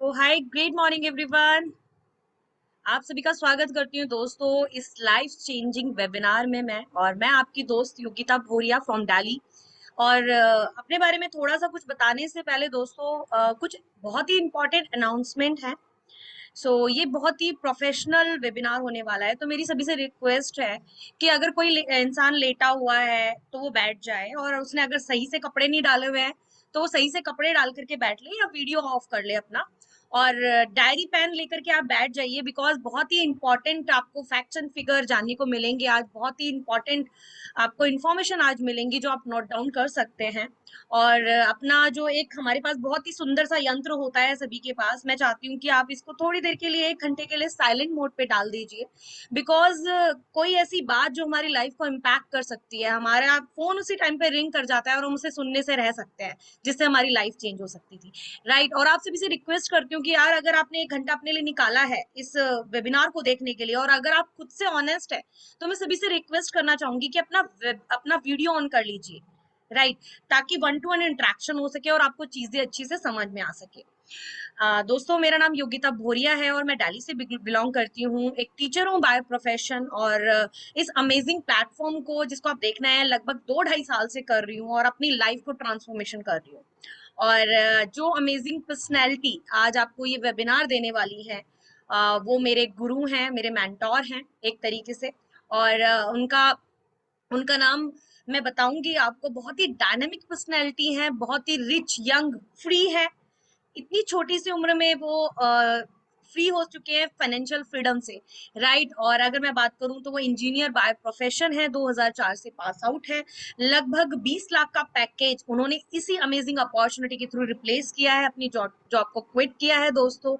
तो हाय, great morning everyone. आप सभी का स्वागत करती हूँ दोस्तों इस लाइफ चेंजिंग वेबिनार में। मैं आपकी दोस्त योगिता भोरिया फ्रॉम दिल्ली। और अपने बारे में थोड़ा सा कुछ बताने से पहले दोस्तों कुछ बहुत ही इम्पोर्टेंट अनाउंसमेंट है। ये बहुत ही प्रोफेशनल वेबिनार होने वाला है, तो मेरी सभी से रिक्वेस्ट है कि अगर कोई इंसान लेटा हुआ है तो वो बैठ जाए, और उसने अगर सही से कपड़े नहीं डाले हुए हैं तो वो सही से कपड़े डाल करके बैठ ले या वीडियो ऑफ कर ले अपना। और डायरी पेन लेकर के आप बैठ जाइए, बिकॉज बहुत ही इंपॉर्टेंट आपको फैक्ट्स एंड फिगर जानने को मिलेंगे आज। बहुत ही इंपॉर्टेंट आपको इन्फॉर्मेशन आज मिलेंगी जो आप नोट डाउन कर सकते हैं। और अपना जो एक हमारे पास बहुत ही सुंदर सा यंत्र होता है सभी के पास, मैं चाहती हूँ कि आप इसको थोड़ी देर के लिए, 1 घंटे के लिए साइलेंट मोड पे डाल दीजिए। बिकॉज कोई ऐसी बात जो हमारी लाइफ को इम्पैक्ट कर सकती है, हमारा फोन उसी टाइम पे रिंग कर जाता है और हम उसे सुनने से रह सकते हैं, जिससे हमारी लाइफ चेंज हो सकती थी। राइट। और आप सभी से रिक्वेस्ट करती हूँ कि यार, अगर आपने 1 घंटा अपने लिए निकाला है इस वेबिनार को देखने के लिए, और अगर आप खुद से ऑनेस्ट है, तो मैं सभी से रिक्वेस्ट करना चाहूंगी कि अपना वीडियो ऑन कर लीजिए। राइट। ताकि 1 to 1 इंटरेक्शन हो सके और आपको चीजें अच्छी से समझ में आ सके। दोस्तों, मेरा नाम योगिता भोरिया है और मैं दिल्ली से बिलोंग करती हूँ। एक टीचर हूँ बाय प्रोफेशन, और इस अमेजिंग प्लेटफॉर्म को जिसको आप देखना है लगभग 2 ढाई साल से कर रही हूँ और अपनी लाइफ को ट्रांसफॉर्मेशन कर रही हूँ। और जो अमेजिंग पर्सनैलिटी आज आपको ये वेबिनार देने वाली है, वो मेरे गुरु हैं, मेरे मेंटोर हैं एक तरीके से। और उनका उनका नाम मैं बताऊंगी आपको। बहुत ही डायनेमिक पर्सनैलिटी है, बहुत ही रिच, यंग, फ्री है। इतनी छोटी सी उम्र में वो फ्री हो चुके हैं फाइनेंशियल फ्रीडम से। राइट। और अगर मैं बात करूं तो वो इंजीनियर बाय प्रोफेशन है, 2004 से पास आउट है। लगभग 20 लाख का पैकेज उन्होंने इसी अमेजिंग अपॉर्चुनिटी के थ्रू रिप्लेस किया है, अपनी जॉब जॉब को क्विट किया है दोस्तों।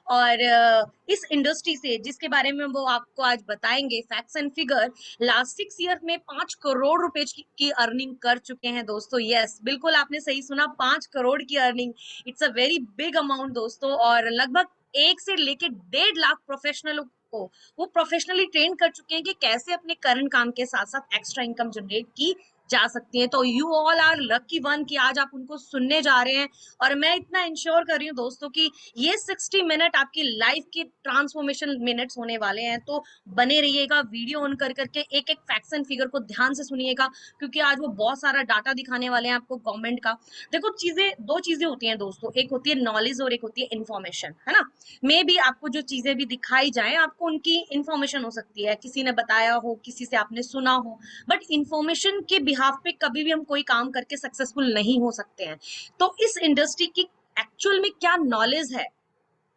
और इस इंडस्ट्री से जिसके बारे में वो आपको आज बताएंगे, facts and figure, last 6 year में 5 करोड़ रुपए की अर्निंग कर चुके हैं दोस्तों। यस, बिल्कुल आपने सही सुना, 5 करोड़ की earning. It's a very big amount दोस्तों। और लगभग 1 से लेके 1.5 लाख प्रोफेशनलों को वो प्रोफेशनली ट्रेन कर चुके हैं कि कैसे अपने करंट काम के साथ साथ एक्स्ट्रा इनकम जनरेट की जा सकती है। तो you all are lucky one कि आज आप उनको सुनने जा रहे हैं। और मैं इतना इंश्योर कर रही हूँ दोस्तों कि ये 60 मिनट आपकी लाइफ की ट्रांसफॉर्मेशन मिनट्स होने वाले हैं। तो बने रहिएगा, वीडियो ऑन कर करके एक एक फैक्ट्स एंड फिगर को ध्यान से सुनिएगा, क्योंकि आज वो बहुत सारा डाटा दिखाने वाले हैं आपको गवर्नमेंट का। देखो, चीजें, 2 चीजें होती हैं दोस्तों, एक होती है नॉलेज और एक होती है इन्फॉर्मेशन, है ना। मे बी आपको जो चीजें भी दिखाई जाए, आपको उनकी इन्फॉर्मेशन हो सकती है, किसी ने बताया हो, किसी से आपने सुना हो। बट इन्फॉर्मेशन के बिहाफ पे कभी भी हम कोई काम करके सक्सेसफुल नहीं हो सकते हैं। तो इस इंडस्ट्री की एक्चुअल में क्या नॉलेज है,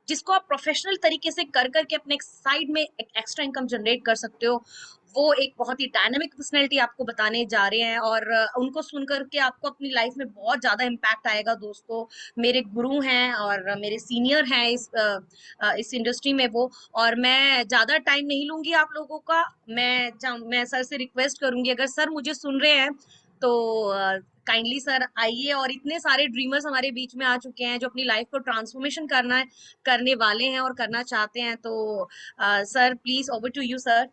जिसको आप प्रोफेशनल तरीके से कर करके अपने एक साइड में एक एक्स्ट्रा इनकम जनरेट कर सकते हो, वो एक बहुत ही डायनामिक पर्सनैलिटी आपको बताने जा रहे हैं। और उनको सुन करके आपको अपनी लाइफ में बहुत ज्यादा इम्पैक्ट आएगा दोस्तों। मेरे गुरु हैं और मेरे सीनियर हैं इस इंडस्ट्री में वो। और मैं ज्यादा टाइम नहीं लूंगी आप लोगों का। मैं सर से रिक्वेस्ट करूंगी, अगर सर मुझे सुन रहे हैं तो काइंडली सर आइए। और इतने सारे ड्रीमर्स हमारे बीच में आ चुके हैं जो अपनी लाइफ को ट्रांसफॉर्मेशन करने वाले हैं और करना चाहते हैं। तो sir, please over to you sir.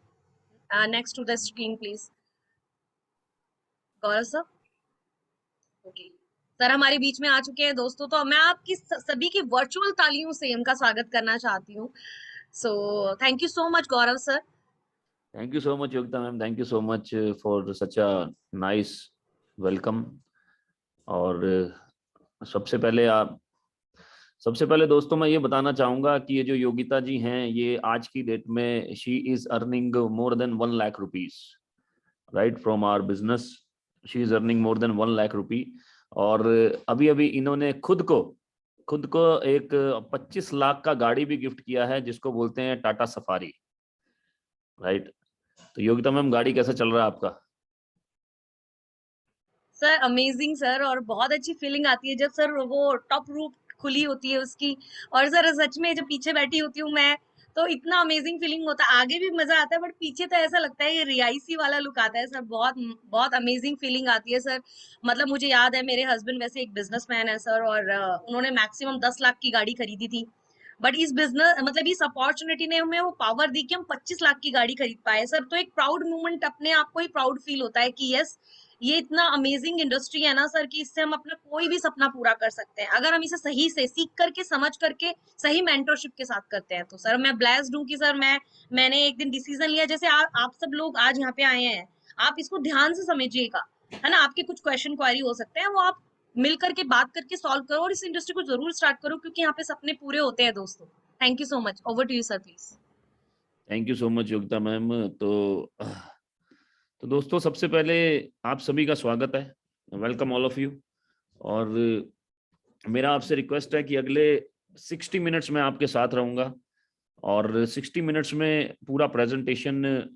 Next to the screen please. Gaurav sir. Okay. Sir हमारे बीच में आ चुके हैं दोस्तों, तो मैं आपकी सभी की वर्चुअल तालियों से उनका स्वागत करना चाहती हूँ। So thank you so much Gaurav sir. Thank you so much, Yogita ma'am. Thank you so much for such a nice welcome. और सबसे पहले दोस्तों मैं ये बताना चाहूंगा कि ये जो योगिता जी हैं, ये आज की डेट में she is earning more than 1 lakh rupees, right, from our business. She is earning more than 1 lakh rupee. और अभी अभी इन्होंने खुद को एक 25 लाख का गाड़ी भी गिफ्ट किया है, जिसको बोलते हैं टाटा सफारी, राइट। तो योगिता मैम, गाड़ी कैसा चल रहा है आपका? सर अमेजिंग सर, और बहुत अच्छी फीलिंग आती है जब सर वो टॉप रूफ खुली होती है उसकी। और सर सच में जब पीछे बैठी होती हूँ मैं, तो इतना अमेजिंग फीलिंग होता है। आगे भी मजा आता है बट पीछे तो ऐसा लगता है ये रियासी वाला लुक आता है सर। बहुत बहुत अमेजिंग फीलिंग आती है सर। मतलब मुझे याद है, मेरे हस्बैंड वैसे एक बिजनेसमैन है सर, और उन्होंने मैक्सिमम 10 लाख की गाड़ी खरीदी थी। बट इस बिजनेस, मतलब इस अपॉर्चुनिटी ने हमें वो पावर दी कि हम 25 लाख की गाड़ी खरीद पाए सर। तो एक प्राउड मोमेंट, अपने आप को ही प्राउड फील होता है कि यस, ये इतना अमेजिंग इंडस्ट्री है ना सर कि इससे हम अपना कोई भी सपना पूरा कर सकते हैं अगर हम इसे सही से सीख करके समझ करके सही मेंटरशिप के साथ करते हैं। तो सर मैं ब्लेस्ड हूँ कि सर मैंने एक दिन डिसीजन लिया, जैसे आप सब लोग आज यहाँ पे आए हैं, आप इसको ध्यान से समझिएगा, है ना। आपके कुछ क्वेश्चन क्वेरी हो सकते हैं, वो आप मिल करके बात करके सॉल्व करो और इस इंडस्ट्री को जरूर स्टार्ट करो, क्योंकि यहाँ पे सपने पूरे होते हैं दोस्तों। Thank you so much. Over to you sir please. Thank you so much Yogita ma'am. तो दोस्तों सबसे पहले आप सभी का स्वागत है, वेलकम ऑल ऑफ यू। और मेरा आपसे रिक्वेस्ट है कि अगले 60 मिनट्स में आपके साथ रहूंगा और 60 मिनट्स में पूरा प्रेजेंटेशन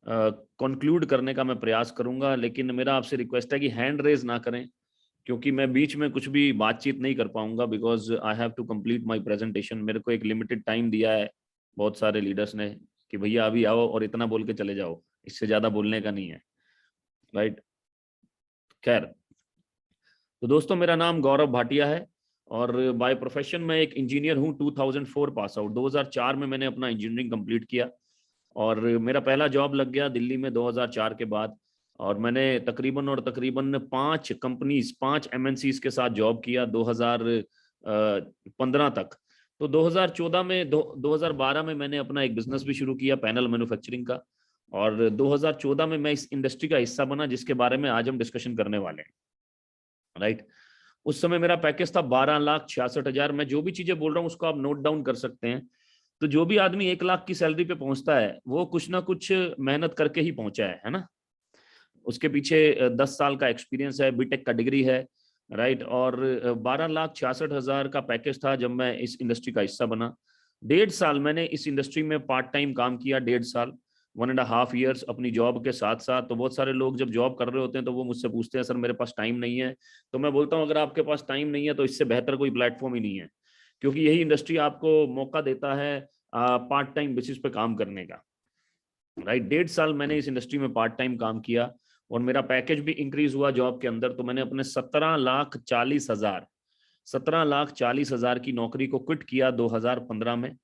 कंक्लूड करने का मैं प्रयास करूंगा। लेकिन मेरा आपसे रिक्वेस्ट है कि हैंड रेज ना करें, क्योंकि मैं बीच में कुछ भी बातचीत नहीं कर पाऊंगा, because I have to complete my presentation. मेरे को एक लिमिटेड टाइम दिया है बहुत सारे लीडर्स ने कि भैया अभी आओ और इतना बोल के चले जाओ, इससे ज्यादा बोलने का नहीं है, राइट। खैर, तो दोस्तों मेरा नाम गौरव भाटिया है और बाय प्रोफेशन मैं एक इंजीनियर हूँ। 2004 पास आउट, 2004 में मैंने अपना इंजीनियरिंग कंप्लीट किया और मेरा पहला जॉब लग गया दिल्ली में 2004 के बाद। और मैंने तकरीबन 5 कंपनीज, 5 MNCs के साथ जॉब किया 2015 तक। तो 2014 में 2012 में मैंने अपना एक बिजनेस भी शुरू किया, पैनल मैन्युफैक्चरिंग का। और 2014 में मैं इस इंडस्ट्री का हिस्सा बना जिसके बारे में आज हम डिस्कशन करने वाले हैं, राइट। उस समय मेरा पैकेज था 12,66,000। मैं जो भी चीजें बोल रहा हूँ उसको आप नोट डाउन कर सकते हैं। तो जो भी आदमी 1 लाख की सैलरी पे पहुंचता है वो कुछ ना कुछ मेहनत करके ही पहुंचा है ना। उसके पीछे 10 साल का एक्सपीरियंस है, बीटेक का डिग्री है, राइट। और 12,66,000 का पैकेज था जब मैं इस इंडस्ट्री का हिस्सा बना। 1.5 साल मैंने इस इंडस्ट्री में पार्ट टाइम काम किया, 1.5 साल, 1.5 years अपनी जॉब के साथ साथ। तो बहुत सारे लोग जब जॉब कर रहे होते हैं तो वो मुझसे पूछते हैं सर मेरे पास टाइम नहीं है। तो मैं बोलता हूँ अगर आपके पास टाइम नहीं है तो इससे बेहतर कोई प्लेटफॉर्म ही नहीं है, क्योंकि यही इंडस्ट्री आपको मौका देता है पार्ट टाइम बेसिस पे काम करने का, राइट। 1.5 साल मैंने इस इंडस्ट्री में पार्ट टाइम काम किया और मेरा पैकेज भी इंक्रीज हुआ जॉब के अंदर। तो मैंने अपने 17,40,000 की नौकरी को क्विट किया 2015 में,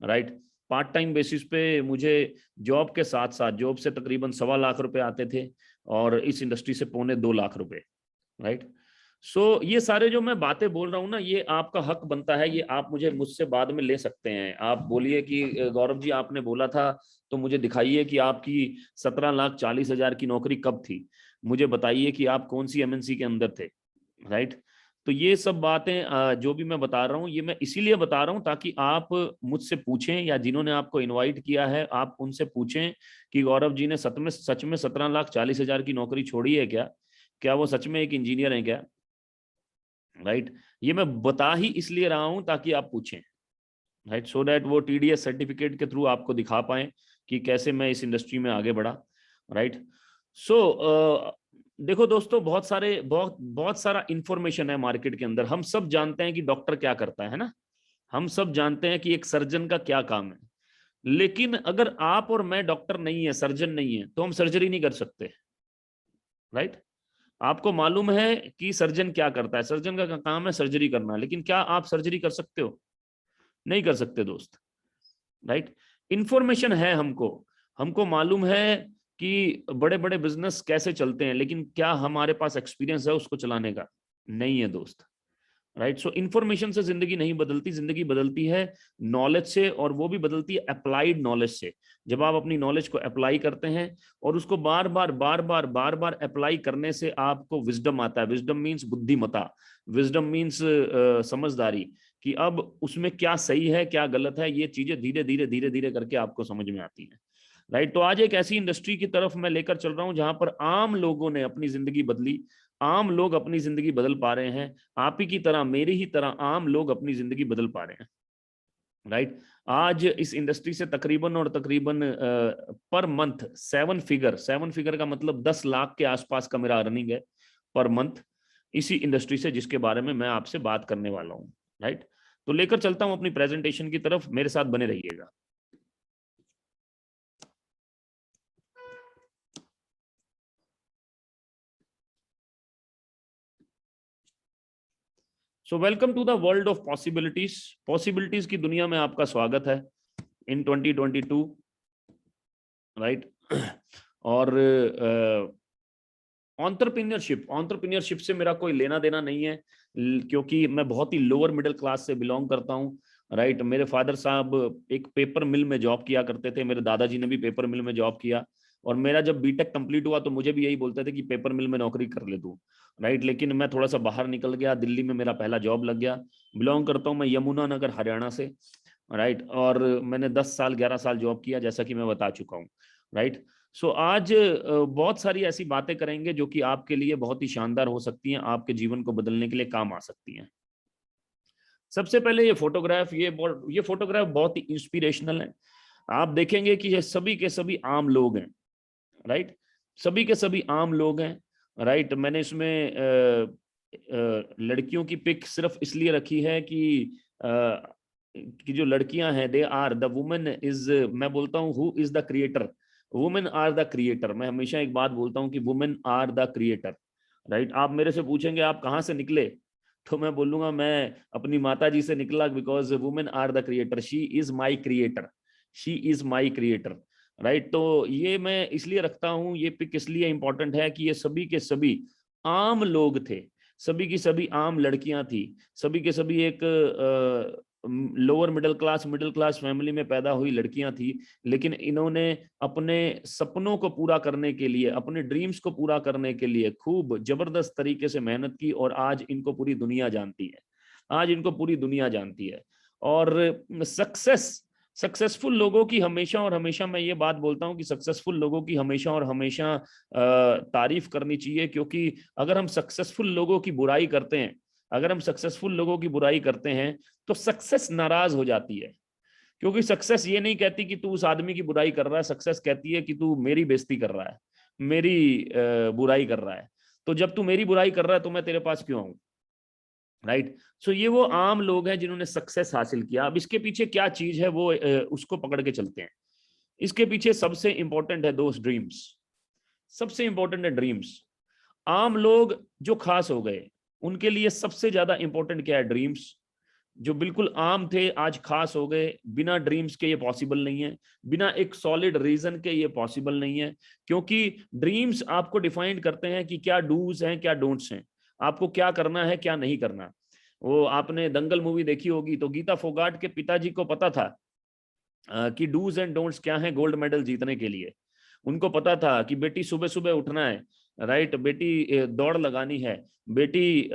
राइट। पार्ट टाइम बेसिस पे मुझे जॉब के साथ साथ, जॉब से तकरीबन 1.25 लाख रुपए आते थे और इस इंडस्ट्री से 2.25 लाख रुपए, राइट। सो ये सारे जो मैं बातें बोल रहा हूँ ना, ये आपका हक बनता है, ये आप मुझे मुझसे बाद में ले सकते हैं। आप बोलिए कि गौरव जी आपने बोला था तो मुझे दिखाइए कि आपकी 17,40,000 की नौकरी कब थी, मुझे बताइए कि आप कौन सी एमएनसी के अंदर थे, राइट। तो ये सब बातें जो भी मैं बता रहा हूँ ये मैं इसीलिए बता रहा हूँ ताकि आप मुझसे पूछें या जिन्होंने आपको इनवाइट किया है आप उनसे पूछें कि गौरव जी ने सच में 17,40,000 की नौकरी छोड़ी है क्या, क्या वो सच में एक इंजीनियर है क्या, राइट। ये मैं बता ही इसलिए रहा हूं ताकि आप पूछें, राइट, सो दैट वो टीडीएस सर्टिफिकेट के थ्रू आपको दिखा पाए कि कैसे मैं इस इंडस्ट्री में आगे बढ़ा, राइट। सो देखो दोस्तों, बहुत बहुत सारा इंफॉर्मेशन है मार्केट के अंदर। हम सब जानते हैं कि डॉक्टर क्या करता है ना, हम सब जानते हैं कि एक सर्जन का क्या काम है। लेकिन अगर आप और मैं डॉक्टर नहीं है, सर्जन नहीं है, तो हम सर्जरी नहीं कर सकते, राइट। आपको मालूम है कि सर्जन क्या करता है, सर्जन का काम है सर्जरी करना, लेकिन क्या आप सर्जरी कर सकते हो? नहीं कर सकते दोस्त, राइट। इंफॉर्मेशन है हमको, हमको मालूम है कि बड़े बड़े बिजनेस कैसे चलते हैं, लेकिन क्या हमारे पास एक्सपीरियंस है उसको चलाने का? नहीं है दोस्त, राइट। सो इंफॉर्मेशन से जिंदगी नहीं बदलती, जिंदगी बदलती है नॉलेज से, और वो भी बदलती है अप्लाइड नॉलेज से। जब आप अपनी नॉलेज को अप्लाई करते हैं और उसको बार बार अप्लाई करने से आपको विजडम आता है। विजडम मीन्स बुद्धिमता, विजडम मीन्स समझदारी, कि अब उसमें क्या सही है क्या गलत है, ये चीजें धीरे धीरे करके आपको समझ में आती हैं, राइट। तो आज एक ऐसी इंडस्ट्री की तरफ मैं लेकर चल रहा हूं जहां पर आम लोगों ने अपनी जिंदगी बदली, आम लोग अपनी जिंदगी बदल पा रहे हैं। आप ही की तरह, मेरी ही तरह आम लोग अपनी जिंदगी बदल पा रहे हैं, राइट। आज इस इंडस्ट्री से तकरीबन पर मंथ 7 फिगर का मतलब 10 लाख के आसपास का मेरा अर्निंग है पर मंथ, इसी इंडस्ट्री से जिसके बारे में मैं आपसे बात करने वाला हूं, राइट। तो लेकर चलता हूं अपनी प्रेजेंटेशन की तरफ, मेरे साथ बने रहिएगा। So welcome to the world of possibilities. Possibilities की दुनिया में आपका स्वागत है इन 2022, राइट। और ऑन्टरप्रीनियरशिप से मेरा कोई लेना देना नहीं है, क्योंकि मैं बहुत ही लोअर मिडिल क्लास से बिलोंग करता हूँ, राइट। मेरे फादर साहब एक पेपर मिल में जॉब किया करते थे, मेरे दादाजी ने भी पेपर मिल में जॉब किया, और मेरा जब बीटेक कंप्लीट हुआ तो मुझे भी यही बोलते थे कि पेपर मिल में नौकरी कर ले तू, राइट। लेकिन मैं थोड़ा सा बाहर निकल गया, दिल्ली में मेरा पहला जॉब लग गया। बिलोंग करता हूँ मैं यमुनानगर हरियाणा से, राइट। और मैंने 10 साल 11 साल जॉब किया, जैसा कि मैं बता चुका हूँ, राइट। सो आज बहुत सारी ऐसी बातें करेंगे जो कि आपके लिए बहुत ही शानदार हो सकती हैं, आपके जीवन को बदलने के लिए काम आ सकती हैं। सबसे पहले ये फोटोग्राफ बहुत ही इंस्पिरेशनल है। आप देखेंगे कि ये सभी के सभी आम लोग हैं, राइट। सभी के सभी आम लोग हैं, राइट। मैंने इसमें लड़कियों की पिक सिर्फ इसलिए रखी है कि जो लड़कियां हैं, they are the women is, मैं बोलता हूँ who is the creator, women are the creator. मैं हमेशा एक बात बोलता हूँ कि women are the creator, right. आप मेरे से पूछेंगे आप कहाँ से निकले, तो मैं बोलूंगा मैं अपनी माता जी से निकला, because women are the creator, she is my creator, she is my creator, right. तो ये मैं इसलिए रखता हूँ, ये पिक इसलिए इंपॉर्टेंट है कि ये सभी के सभी आम लोग थे, सभी की सभी आम लड़कियां थी, सभी के सभी एक लोअर मिडिल क्लास फैमिली में पैदा हुई लड़कियां थी, लेकिन इन्होंने अपने सपनों को पूरा करने के लिए, अपने ड्रीम्स को पूरा करने के लिए खूब जबरदस्त तरीके से मेहनत की, और आज इनको पूरी दुनिया जानती है, आज इनको पूरी दुनिया जानती है। और सक्सेसफुल लोगों की हमेशा और हमेशा, मैं ये बात बोलता हूं कि सक्सेसफुल लोगों की हमेशा और हमेशा तारीफ करनी चाहिए, क्योंकि अगर हम सक्सेसफुल लोगों की बुराई करते हैं, अगर हम सक्सेसफुल लोगों की बुराई करते हैं तो सक्सेस नाराज हो जाती है, क्योंकि सक्सेस ये नहीं कहती कि तू उस आदमी की बुराई कर रहा है, सक्सेस कहती है कि तू मेरी बेइज्जती कर रहा है, मेरी बुराई कर रहा है। तो जब तू मेरी बुराई कर रहा है तो मैं तेरे पास क्यों आऊं, राइट। सो ये वो आम लोग हैं जिन्होंने सक्सेस हासिल किया। अब इसके पीछे क्या चीज है वो उसको पकड़ के चलते हैं। इसके पीछे सबसे इंपॉर्टेंट है दोस्त ड्रीम्स, सबसे इंपॉर्टेंट है ड्रीम्स। आम लोग जो खास हो गए उनके लिए सबसे ज्यादा इंपॉर्टेंट क्या है, ड्रीम्स। जो बिल्कुल आम थे आज खास हो गए, बिना ड्रीम्स के ये पॉसिबल नहीं है, बिना एक सॉलिड रीजन के ये पॉसिबल नहीं है, क्योंकि ड्रीम्स आपको डिफाइन करते हैं कि क्या डूज हैं क्या डोंट्स हैं, आपको क्या करना है क्या नहीं करना। वो आपने दंगल मूवी देखी होगी, तो गीता फोगाट के पिताजी को पता था कि डूज एंड डोंट्स क्या है गोल्ड मेडल जीतने के लिए। उनको पता था कि बेटी सुबह सुबह उठना है, राइट, बेटी दौड़ लगानी है, बेटी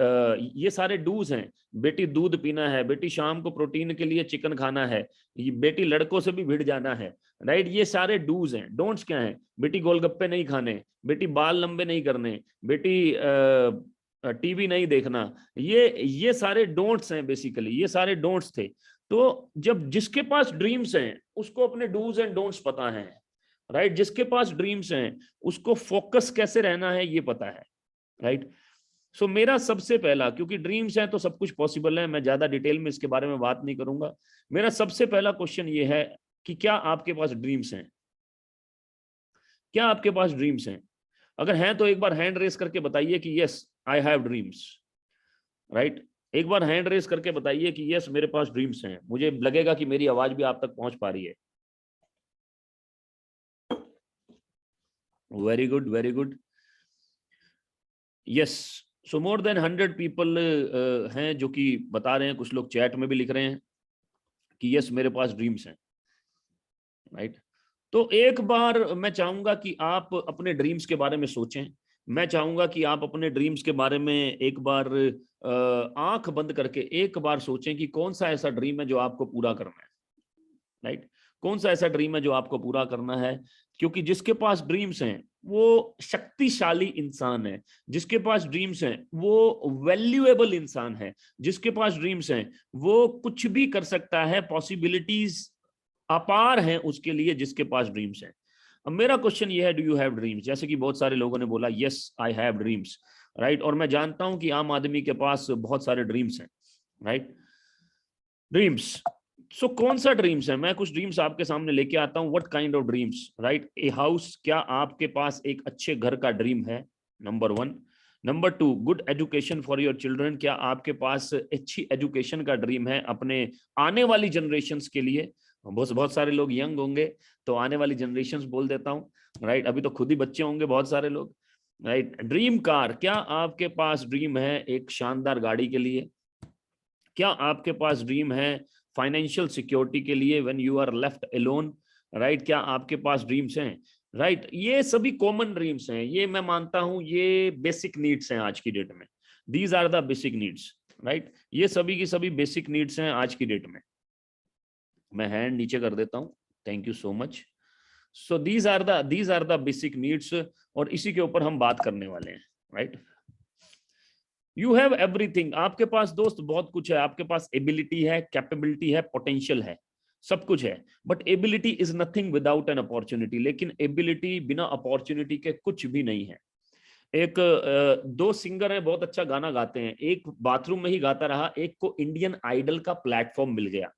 ये सारे डूज हैं, बेटी दूध पीना है, बेटी शाम को प्रोटीन के लिए चिकन खाना है, बेटी लड़कों से भी भिड़ जाना है, राइट। ये सारे डूज हैं। डोंट्स क्या है, बेटी गोलगप्पे नहीं खाने, बेटी बाल लंबे नहीं करने, बेटी टीवी नहीं देखना, ये सारे डोंट्स हैं, बेसिकली ये सारे डोंट्स थे। तो जब जिसके पास ड्रीम्स हैं उसको अपने डूज एंड डोंट्स पता है, राइट। जिसके पास ड्रीम्स हैं उसको फोकस कैसे रहना है ये पता है, राइट। सो मेरा सबसे पहला, क्योंकि ड्रीम्स हैं तो सब कुछ पॉसिबल है, मैं ज्यादा डिटेल में इसके बारे में बात नहीं करूंगा। मेरा सबसे पहला क्वेश्चन ये है कि क्या आपके पास ड्रीम्स हैं, क्या आपके पास ड्रीम्स हैं। अगर हैं तो एक बार हैंड रेस करके बताइए कि yes I have dreams, right. एक बार हैंड रेस करके बताइए कि यस मेरे पास ड्रीम्स हैं, मुझे लगेगा कि मेरी आवाज भी आप तक पहुंच पा रही है। Very good, very good, yes. So more than 100 people हैं जो कि बता रहे हैं, कुछ लोग चैट में भी लिख रहे हैं कि यस मेरे पास ड्रीम्स हैं, राइट। तो एक बार मैं चाहूंगा कि आप अपने ड्रीम्स के बारे में सोचें, मैं चाहूंगा कि आप अपने ड्रीम्स के बारे में एक बार आंख बंद करके एक बार सोचें कि कौन सा ऐसा ड्रीम है जो आपको पूरा करना है, राइट। कौन सा ऐसा ड्रीम है जो आपको पूरा करना है, क्योंकि जिसके पास ड्रीम्स हैं वो शक्तिशाली इंसान है, जिसके पास ड्रीम्स हैं वो वैल्यूएबल इंसान है, जिसके पास ड्रीम्स हैं वो कुछ भी कर सकता है, पॉसिबिलिटीज अपार हैं उसके लिए जिसके पास ड्रीम्स हैं। अब मेरा क्वेश्चन ये है, डू यू हैव ड्रीम्स। जैसे कि बहुत सारे लोगों ने बोला yes I have dreams, right. और मैं जानता हूं कि आम आदमी के पास बहुत सारे ड्रीम्स हैं, राइट। ड्रीम्स, सो कौन सा ड्रीम्स है, मैं कुछ ड्रीम्स आपके सामने लेके आता हूं। What kind of dreams, right. A house, क्या आपके पास एक अच्छे घर का ड्रीम है, number 1। Number 2, good education for your children, क्या आपके पास अच्छी एजुकेशन का ड्रीम है अपने आने वाली जनरेशंस के लिए। बहुत बहुत सारे लोग यंग होंगे तो आने वाली जनरेशंस बोल देता हूँ, राइट। अभी तो खुद ही बच्चे होंगे बहुत सारे लोग। राइट। ड्रीम कार, क्या आपके पास ड्रीम है एक शानदार गाड़ी के लिए? क्या आपके पास ड्रीम है फाइनेंशियल सिक्योरिटी के लिए when you are left alone? Right, क्या आपके पास ड्रीम्स हैं? राइट, ये सभी कॉमन ड्रीम्स हैं, ये मैं मानता हूं ये बेसिक नीड्स हैं आज की डेट में। These are the basic needs, right, ये सभी की सभी बेसिक नीड्स हैं आज की डेट में। मैं हैंड नीचे कर देता हूं, thank you so much. So these are the basic needs, और इसी के ऊपर हम बात करने वाले हैं, राइट। यू हैव एवरीथिंग, आपके पास दोस्त बहुत कुछ है, आपके पास एबिलिटी है, कैपेबिलिटी है, पोटेंशियल है, सब कुछ है, but ability is nothing without an opportunity. लेकिन एबिलिटी बिना अपॉर्चुनिटी के कुछ भी नहीं है। एक दो सिंगर है, बहुत अच्छा गाना गाते हैं, एक बाथरूम में ही गाता रहा, एक को इंडियन आइडल का प्लेटफॉर्म मिल गया,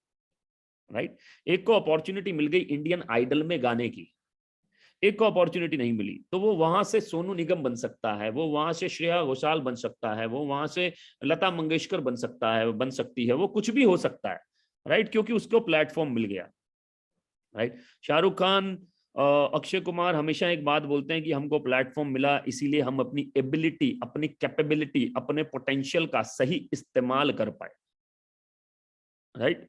राइट। एक को अपॉर्चुनिटी मिल गई इंडियन आइडल में गाने की, एक को अपॉर्चुनिटी नहीं मिली, तो वो वहां से सोनू निगम बन सकता है, वो वहां से श्रेया घोषाल बन सकता है, वो वहां से लता मंगेशकर बन सकता है, बन सकती है, वो कुछ भी हो सकता है, राइट, क्योंकि उसको प्लेटफॉर्म मिल गया, राइट। शाहरुख खान, अक्षय कुमार हमेशा एक बात बोलते हैं कि हमको प्लेटफॉर्म मिला, इसीलिए हम अपनी एबिलिटी, अपनी कैपेबिलिटी, अपने पोटेंशियल का सही इस्तेमाल कर पाए, राइट।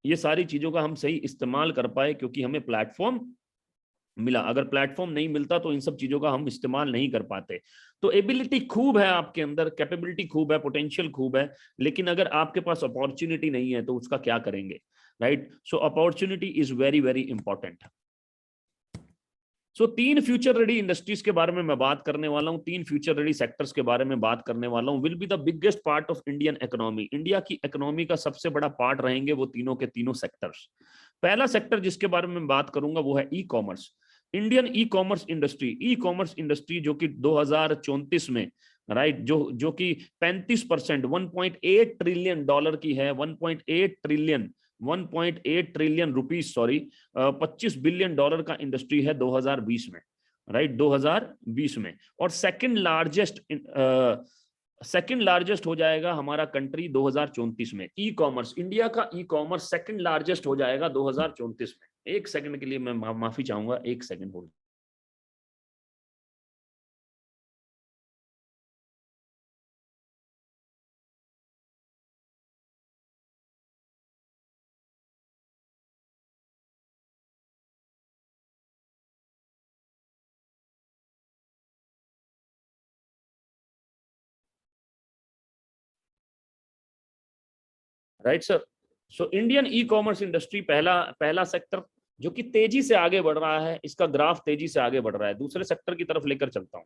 ये सारी चीजों का हम सही इस्तेमाल कर पाए क्योंकि हमें प्लेटफॉर्म मिला। अगर प्लेटफॉर्म नहीं मिलता तो इन सब चीजों का हम इस्तेमाल नहीं कर पाते। तो एबिलिटी खूब है आपके अंदर, कैपेबिलिटी खूब है, पोटेंशियल खूब है, लेकिन अगर आपके पास अपॉर्चुनिटी नहीं है तो उसका क्या करेंगे, right. So opportunity is very very important. So तीन फ्यूचर रेडी इंडस्ट्रीज के बारे में मैं बात करने वाला हूं, तीन फ्यूचर रेडी सेक्टर्स के बारे में बात करने वाला हूं। Will be the biggest part of Indian economy, India की इकोनॉमी का सबसे बड़ा पार्ट रहेंगे वो तीनों के तीनों सेक्टर्स। पहला सेक्टर जिसके बारे में बात करूंगा वो है e commerce, Indian e commerce industry. E commerce industry जो कि 2034 में, राइट, जो कि 35%, 1.8 ट्रिलियन डॉलर की है, 1.8 trillion rupees, sorry, 25 billion dollar का इंडस्ट्री है 2020 में, राइट, 2020 में। और सेकंड लार्जेस्ट हो जाएगा हमारा कंट्री 2034 में। ई कॉमर्स, इंडिया का ई कॉमर्स सेकंड लार्जेस्ट हो जाएगा 2034 में। एक सेकंड के लिए मैं माफी चाहूंगा, एक second hold. Right sir. So Indian e commerce industry पहला पहला सेक्टर जो कि तेजी से आगे बढ़ रहा है, इसका ग्राफ तेजी से आगे बढ़ रहा है। दूसरे सेक्टर की तरफ लेकर चलता हूं।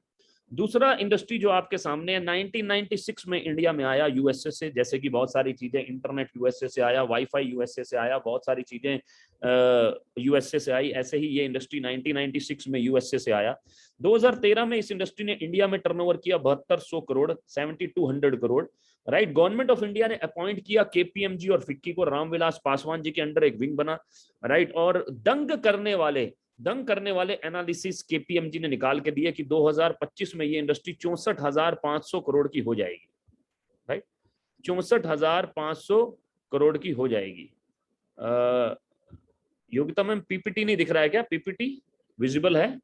दूसरा इंडस्ट्री जो आपके सामने है, 1996 में इंडिया में आया यूएसए से, जैसे कि बहुत सारी चीजें, इंटरनेट यूएसए से आया, वाईफाई यूएसए से आया, बहुत सारी चीजें यूएसए से आई, ऐसे ही ये इंडस्ट्री 1996 में यूएसए से आया। 2013 में इस इंडस्ट्री ने इंडिया में टर्नओवर किया 7200 crore, 7200 crore, right. Government of India ने अपॉइंट किया केपीएमजी और फिक्की को, रामविलास पासवान जी के अंडर एक विंग बना, राइट। और दंग करने वाले एनालिसिस केपीएमजी ने निकाल के दिए कि 2025 में ये इंडस्ट्री 64,500 करोड़ की हो जाएगी, राइट, 64,500 करोड़ की हो जाएगी। योगिता मैम, पीपीटी नहीं दिख रहा है क्या? पीपीटी विजिबल है?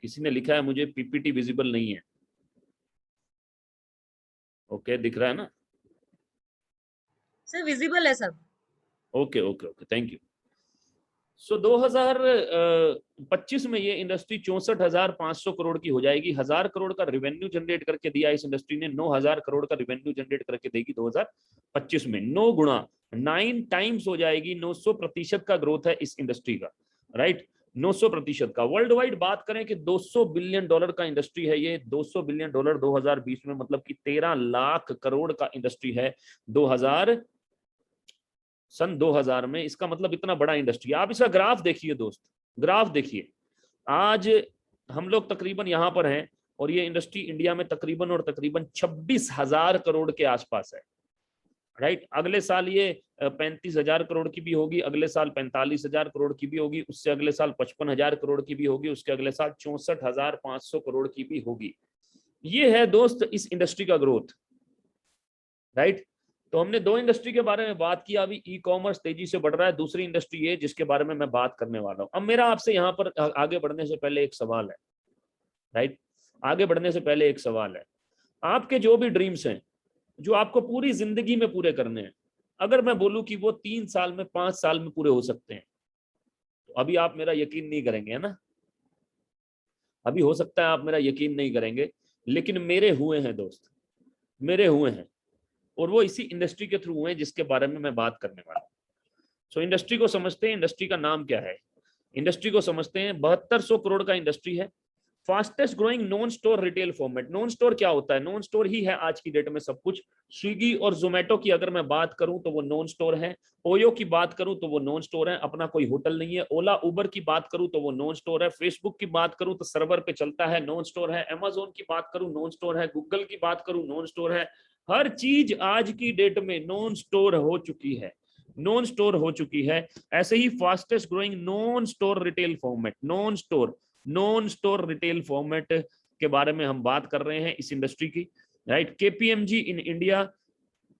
किसी ने लिखा है मुझे पीपीटी विजिबल नहीं है। ओके, दिख रहा है ना? सर विजिबल है सब। Okay okay okay, thank you. So 2025 में ये इंडस्ट्री 64,500 करोड़ की हो जाएगी। 1000 करोड़ का रेवेन्यू जनरेट करके दिया इस इंडस्ट्री ने, 9,000 करोड़ का रेवेन्यू जनरेट करके देगी 2025 में। 9 गुना, 9 टाइम्स हो जाएगी, 900% का ग्रोथ है इस इंडस्ट्री का, राइट, 900% का। वर्ल्ड वाइड बात करें कि 200 बिलियन डॉलर का इंडस्ट्री है ये, 200 बिलियन डॉलर 2020 में, मतलब कि 13 लाख करोड़ का इंडस्ट्री है 2000 में। इसका मतलब इतना बड़ा इंडस्ट्री। आप इसका ग्राफ देखिए दोस्त, ग्राफ देखिए। आज हम लोग तकरीबन यहां पर हैं और ये इंडस्ट्री इंडिया में तकरीबन 26,000 करोड़ के आसपास है, राइट। अगले साल ये 35,000 करोड़ की भी होगी, अगले साल 45,000 करोड़ की भी होगी, उससे अगले साल 55,000 करोड़ की भी होगी, उसके अगले साल 64,500 करोड़ की भी होगी। ये है दोस्त इस इंडस्ट्री का ग्रोथ, राइट। तो हमने दो इंडस्ट्री के बारे में बात की। अभी ई कॉमर्स तेजी से बढ़ रहा है, दूसरी इंडस्ट्री है जिसके बारे में मैं बात करने वाला हूं। अब मेरा आपसे यहाँ पर आगे बढ़ने से पहले एक सवाल है, राइट? आगे बढ़ने से पहले एक सवाल है, आपके जो भी ड्रीम्स हैं, जो आपको पूरी जिंदगी में पूरे करने हैं, अगर मैं बोलूं कि वो 3 साल में, 5 साल में पूरे हो सकते हैं, तो अभी आप मेरा यकीन नहीं करेंगे, है ना? अभी हो सकता है आप मेरा यकीन नहीं करेंगे, लेकिन मेरे हुए हैं दोस्त, मेरे हुए हैं, और वो इसी इंडस्ट्री के थ्रू हुए हैं जिसके बारे में मैं बात करने वाला हूं। सो इंडस्ट्री को समझते हैं, इंडस्ट्री का नाम क्या है, इंडस्ट्री को समझते हैं। 7200 करोड़ का इंडस्ट्री है, fastest growing non store retail format. Non store क्या होता है? नॉन स्टोर ही है आज की डेट में सब कुछ। स्विगी और जोमेटो की अगर मैं बात करूं तो वो नॉन स्टोर है, ओयो की बात करूं तो वो नॉन स्टोर है, अपना कोई होटल नहीं है। ओला उबर की बात करूं तो वो नॉन स्टोर है। फेसबुक की बात करूं तो सर्वर पे चलता है, नॉन स्टोर है। अमेजोन की बात करूं नॉन स्टोर है, गूगल की बात करूं नॉन स्टोर है। हर चीज आज की डेट में नॉन स्टोर हो चुकी है, नॉन स्टोर हो चुकी है। ऐसे ही fastest growing non store retail format, non store retail format के बारे में हम बात कर रहे हैं इस इंडस्ट्री की, right? KPMG in India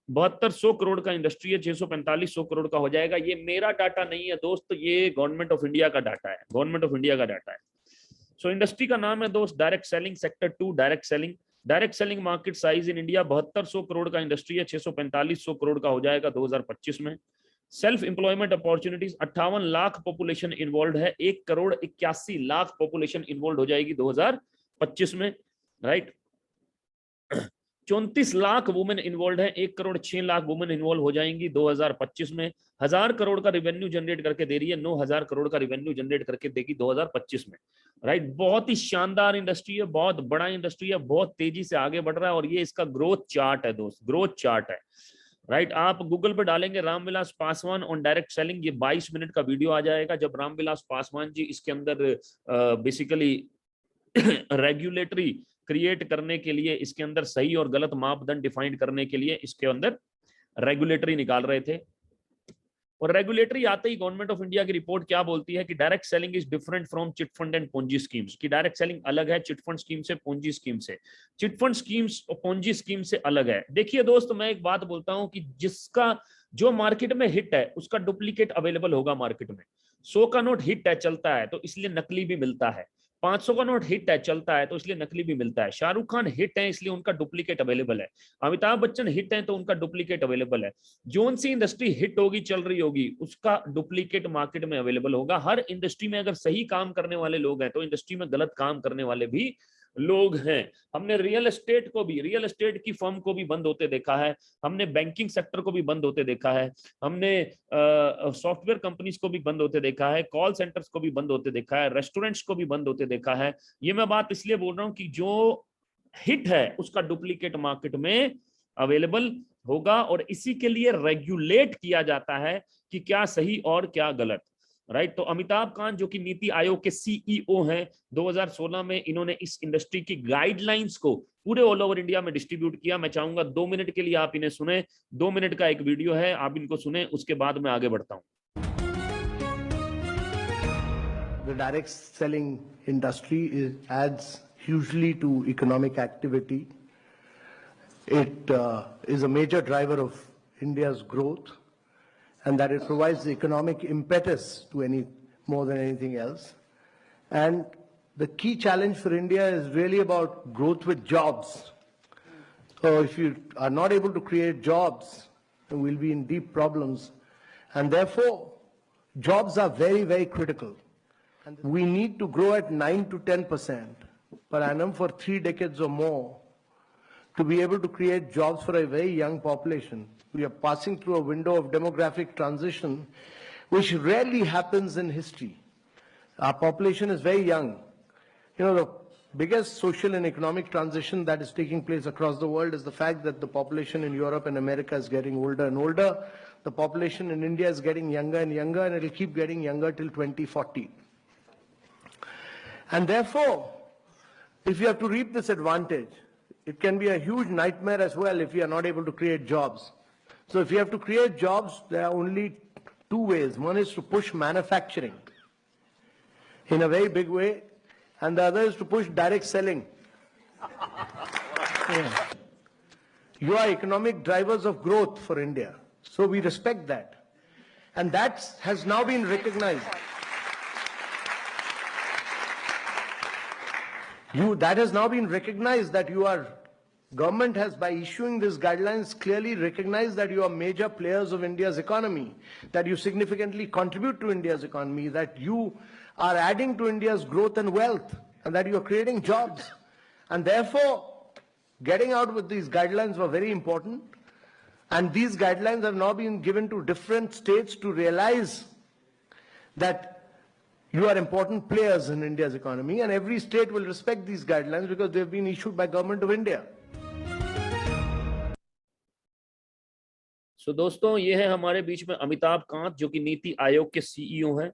7200 crore का इंडस्ट्री है, 645 करोड़ का हो जाएगा। ये मेरा डाटा नहीं है दोस्त, ये गवर्नमेंट ऑफ इंडिया का डाटा है, गवर्नमेंट ऑफ इंडिया का डाटा है। सो इंडस्ट्री का नाम है दोस्त direct selling, sector 2 direct selling. Direct selling market size in India 7200 crore का इंडस्ट्री है, 645 करोड़ का हो जाएगा 2025 में। Self employment opportunities 58 lakh population involve है, 1,81,00,000 पॉपुलेशन इन्वॉल्व हो जाएगी 2025 में, राइट? 34 लाख वुमेन इन्वॉल्व है, 1,06,00,000 वुमेन इन्वॉल्व हो जाएंगी 2025 में। 1000 करोड़ का रिवेन्यू जनरेट करके दे रही है, 9,000 करोड़ का रिवेन्यू जनरेट करके देगी 2025 में, राइट? बहुत ही शानदार इंडस्ट्री है, बहुत बड़ा इंडस्ट्री है, बहुत तेजी से आगे बढ़ रहा है, और ये इसका ग्रोथ चार्ट है दोस्त, ग्रोथ चार्ट है, राइट? आप गूगल पे डालेंगे Ramvilas Paswan on direct selling, ये 22 मिनट का वीडियो आ जाएगा, जब रामविलास पासवान जी इसके अंदर बेसिकली रेगुलेटरी क्रिएट करने के लिए, इसके अंदर सही और गलत मापदंड डिफाइन करने के लिए इसके अंदर रेगुलेटरी निकाल रहे थे। और रेगुलेटरी आते ही गवर्नमेंट ऑफ इंडिया की रिपोर्ट क्या बोलती है कि direct selling is different from chit fund and Ponzi schemes, की डायरेक्ट सेलिंग अलग है चिट फंड स्कीम से, पोंजी स्कीम से। चिट फंड स्कीम्स और पोंजी स्कीम से अलग है। देखिए दोस्त, मैं एक बात बोलता हूं कि जिसका जो मार्केट में हिट है उसका डुप्लीकेट अवेलेबल होगा मार्केट में। 100 का नोट हिट है, चलता है, तो इसलिए नकली भी मिलता है। 500 का नोट हिट है, चलता है, तो इसलिए नकली भी मिलता है। शाहरुख खान हिट है इसलिए उनका डुप्लीकेट अवेलेबल है। अमिताभ बच्चन हिट है तो उनका डुप्लीकेट अवेलेबल है। जोन सी इंडस्ट्री हिट होगी, चल रही होगी, उसका डुप्लीकेट मार्केट में अवेलेबल होगा। हर इंडस्ट्री में अगर सही काम करने वाले लोग हैं तो इंडस्ट्री में गलत काम करने वाले भी लोग हैं। हमने रियल एस्टेट को भी, रियल एस्टेट की फर्म को भी बंद होते देखा है, हमने बैंकिंग सेक्टर को भी बंद होते देखा है, हमने सॉफ्टवेयर कंपनीज को भी बंद होते देखा है, कॉल सेंटर्स को भी बंद होते देखा है, रेस्टोरेंट्स को भी बंद होते देखा है। ये मैं बात इसलिए बोल रहा हूं कि जो हिट है उसका डुप्लीकेट मार्केट में अवेलेबल होगा, और इसी के लिए रेगुलेट किया जाता है कि क्या सही और क्या गलत, राइट? तो अमिताभ कांत जो कि नीति आयोग के सीईओ हैं, 2016 में इन्होंने इस इंडस्ट्री की गाइडलाइंस को पूरे ऑल ओवर इंडिया में डिस्ट्रीब्यूट किया। मैं चाहूंगा 2 मिनट के लिए आप इन्हें सुने, 2 मिनट का एक वीडियो है, आप इनको सुने, उसके बाद मैं आगे बढ़ता हूं। The direct selling industry adds hugely to economic activity. It is a major driver of India's growth, and that it provides the economic impetus to more than anything else. And the key challenge for India is really about growth with jobs. So if you are not able to create jobs, then we'll be in deep problems. And therefore, jobs are very, very critical. We need to grow at 9 to 10% per annum for 3 decades or more to be able to create jobs for a very young population. We are passing through a window of demographic transition, which rarely happens in history. Our population is very young. You know, the biggest social and economic transition that is taking place across the world is the fact that the population in Europe and America is getting older and older. The population in India is getting younger and younger, and it will keep getting younger till 2040. And therefore, if you have to reap this advantage, it can be a huge nightmare as well if you are not able to create jobs. So if you have to create jobs, there are only 2 ways. One is to push manufacturing in a very big way, and the other is to push direct selling. Yeah. you are economic drivers of growth for India. So we respect that. And that has now been recognized. That has now been recognized that government has, by issuing these guidelines, clearly recognized that you are major players of India's economy, that you significantly contribute to India's economy, that you are adding to India's growth and wealth, and that you are creating jobs. And therefore, getting out with these guidelines were very important. And these guidelines have now been given to different states to realize that you are important players in India's economy, and every state will respect these guidelines because they have been issued by Government of India. So दोस्तों, ये है हमारे बीच में अमिताभ कांत, जो कि नीति आयोग के CEO हैं,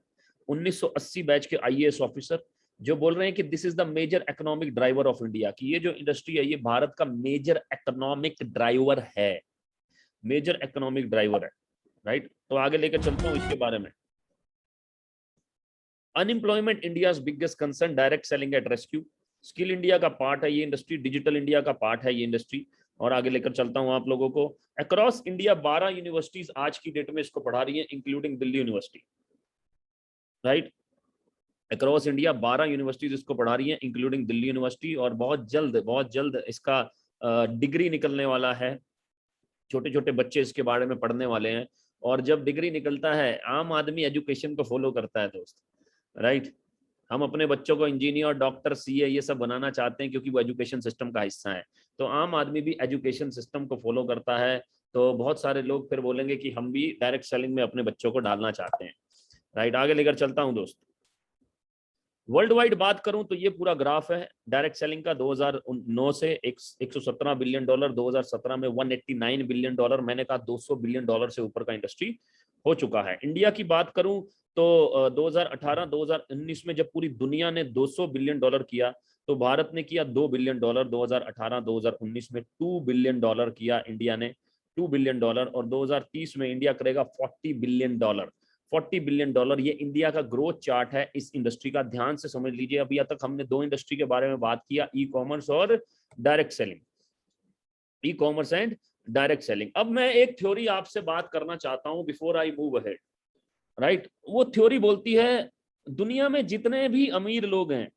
1980 बैच के आईएएस ऑफिसर, जो बोल रहे हैं कि this is the major economic driver of India, कि ये जो इंडस्ट्री है ये भारत का मेजर इकोनॉमिक ड्राइवर है, मेजर इकोनॉमिक ड्राइवर है, राइट। तो आगे लेकर चलता हूं इसके बारे में। Unemployment India's biggest concern, direct selling at rescue. Skill India का पार्ट है ये इंडस्ट्री, डिजिटल इंडिया का पार्ट है ये इंडस्ट्री। और आगे लेकर चलता हूं आप लोगों को। अक्रॉस इंडिया 12 यूनिवर्सिटीज आज की डेट में इसको पढ़ा रही हैं, including Delhi university, right. Across India 12 universities इसको पढ़ा रही हैं, इंक्लूडिंग दिल्ली यूनिवर्सिटी। और बहुत जल्द इसका डिग्री निकलने वाला है, छोटे छोटे बच्चे इसके बारे में पढ़ने वाले हैं। और जब डिग्री निकलता है, आम आदमी एजुकेशन को फॉलो करता है दोस्त, राइट। हम अपने बच्चों को इंजीनियर, डॉक्टर, सीए ये सब बनाना चाहते हैं क्योंकि वो एजुकेशन सिस्टम का हिस्सा है। तो आम आदमी भी एजुकेशन सिस्टम को फॉलो करता है। तो बहुत सारे लोग फिर बोलेंगे कि हम भी डायरेक्ट सेलिंग में अपने बच्चों को डालना चाहते हैं, राइट। आगे लेकर चलता हूं दोस्त। वर्ल्ड वाइड बात करूं तो ये पूरा ग्राफ है डायरेक्ट सेलिंग का। 2009 से 117 बिलियन डॉलर, 2017 में 189 बिलियन डॉलर, मैंने कहा 200 बिलियन डॉलर से ऊपर का इंडस्ट्री हो चुका है। इंडिया की बात करूं तो 2018-2019 में जब पूरी दुनिया ने 200 बिलियन डॉलर किया, तो भारत ने किया 2 बिलियन डॉलर। 2018-2019 में 2 बिलियन डॉलर किया इंडिया ने, 2 बिलियन डॉलर। और 2030 में इंडिया करेगा 40 बिलियन डॉलर। 40 बिलियन डॉलर, ये इंडिया का ग्रोथ चार्ट है इस इंडस्ट्री का। ध्यान से समझ लीजिए, अभी तक हमने 2 इंडस्ट्री के बारे में बात किया, ई कॉमर्स और direct selling, e commerce and direct selling. अब मैं एक थ्योरी आपसे बात करना चाहता हूं before I move ahead, right. वो थ्योरी बोलती है दुनिया में जितने भी अमीर लोग हैं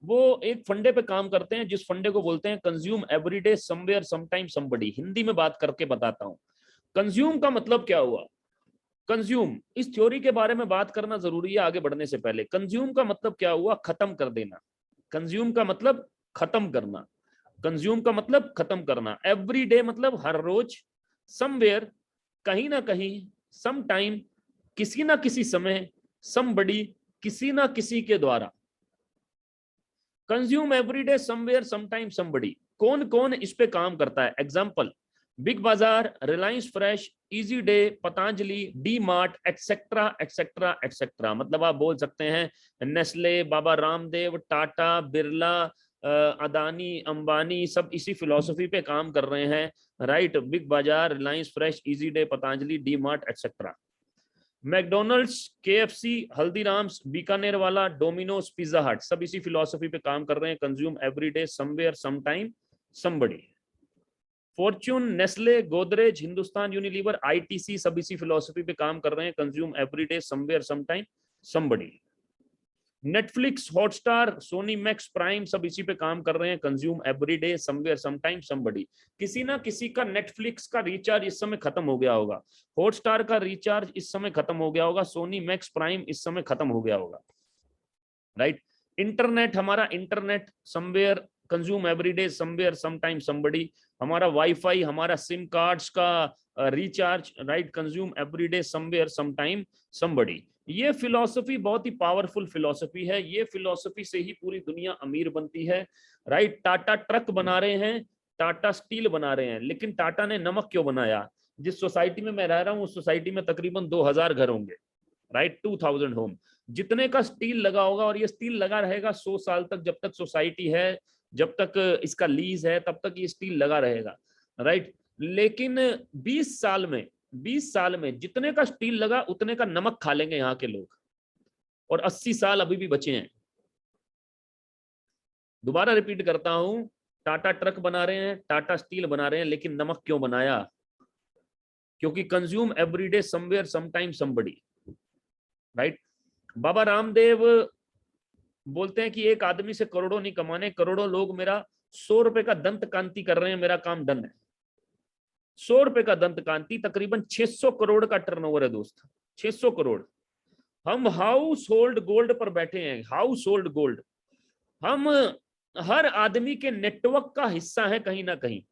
वो एक फंडे पे काम करते हैं, जिस फंडे को बोलते हैं consume everyday somewhere sometime somebody. Hindi में बात करके बताता हूं, कंज्यूम का मतलब क्या हुआ। कंज्यूम, इस थ्योरी के बारे में बात करना जरूरी है आगे बढ़ने से पहले। कंज्यूम का मतलब क्या हुआ, खत्म कर देना। कंज्यूम का मतलब खत्म करना, कंज्यूम का मतलब खत्म करना। एवरी डे मतलब हर रोज, समवेयर कहीं ना कहीं, सम टाइम किसी ना किसी समय, समबडी किसी ना किसी के द्वारा। Consume everyday somewhere sometime somebody. कौन कौन इस पे काम करता है? एग्जांपल, बिग बाजार, Reliance fresh, easy day, Patanjali, D mart, etcetera etcetera etcetera. मतलब आप बोल सकते हैं नेस्ले, बाबा रामदेव, टाटा, बिरला, अदानी, अंबानी, सब इसी फिलॉसफी पे काम कर रहे हैं, राइट। बिग बाजार, Reliance fresh, easy day, Patanjali, D mart etcetera. McDonald's, KFC, Haldiram's, Bikaner वाला, डोमिनोज, पिज्जा हट, सब इसी फिलॉसफी पे काम कर रहे हैं, consume everyday somewhere sometime somebody. Fortune, Nestle, Godrej, Hindustan Unilever, ITC, सब इसी फिलॉसफी पे काम कर रहे हैं, consume everyday somewhere sometime somebody. Netflix, Hotstar, Sony Max, prime, सब इसी पे काम कर रहे हैं, consume everyday somewhere sometime somebody. किसी ना किसी का नेटफ्लिक्स का रिचार्ज इस समय खत्म हो गया होगा, हॉटस्टार का रिचार्ज इस समय खत्म हो गया होगा, सोनी मैक्स प्राइम इस समय खत्म हो गया होगा, राइट। इंटरनेट, हमारा internet somewhere consume everyday somewhere sometime somebody. हमारा वाईफाई, हमारा सिम कार्ड्स का recharge, right, consume everyday somewhere sometime somebody. ये फिलॉसफी बहुत ही पावरफुल फिलॉसफी है, ये फिलॉसफी से ही पूरी दुनिया अमीर बनती है, राइट। टाटा ट्रक बना रहे हैं, टाटा स्टील बना रहे हैं, लेकिन टाटा ने नमक क्यों बनाया? जिस सोसाइटी में मैं रह रहा हूं उस सोसाइटी में तकरीबन 2000 घर होंगे, राइट, 2000 होम। जितने का स्टील लगा होगा, और ये स्टील लगा रहेगा 100 साल तक, जब तक सोसाइटी है, जब तक इसका लीज है, तब तक ये स्टील लगा रहेगा, राइट। लेकिन 20 साल में जितने का स्टील लगा उतने का नमक खा लेंगे यहाँ के लोग, और 80 साल अभी भी बचे हैं। दोबारा रिपीट करता हूं, टाटा ट्रक बना रहे हैं, टाटा स्टील बना रहे हैं, लेकिन नमक क्यों बनाया? क्योंकि consume everyday somewhere sometime somebody, right. Baba Ramdev बोलते हैं कि एक आदमी से करोड़ों नहीं कमाने, करोड़ों लोग मेरा 100 रुपए का दंत कांति कर रहे हैं, मेरा काम डन है। 100 रुपए का दंत कांति तकरीबन 600 करोड़ का टर्नओवर है दोस्त, 600 करोड़। हम हाउस होल्ड गोल्ड पर बैठे हैं, हाउस होल्ड गोल्ड। हम हर आदमी के नेटवर्क का हिस्सा है कहीं ना कहीं।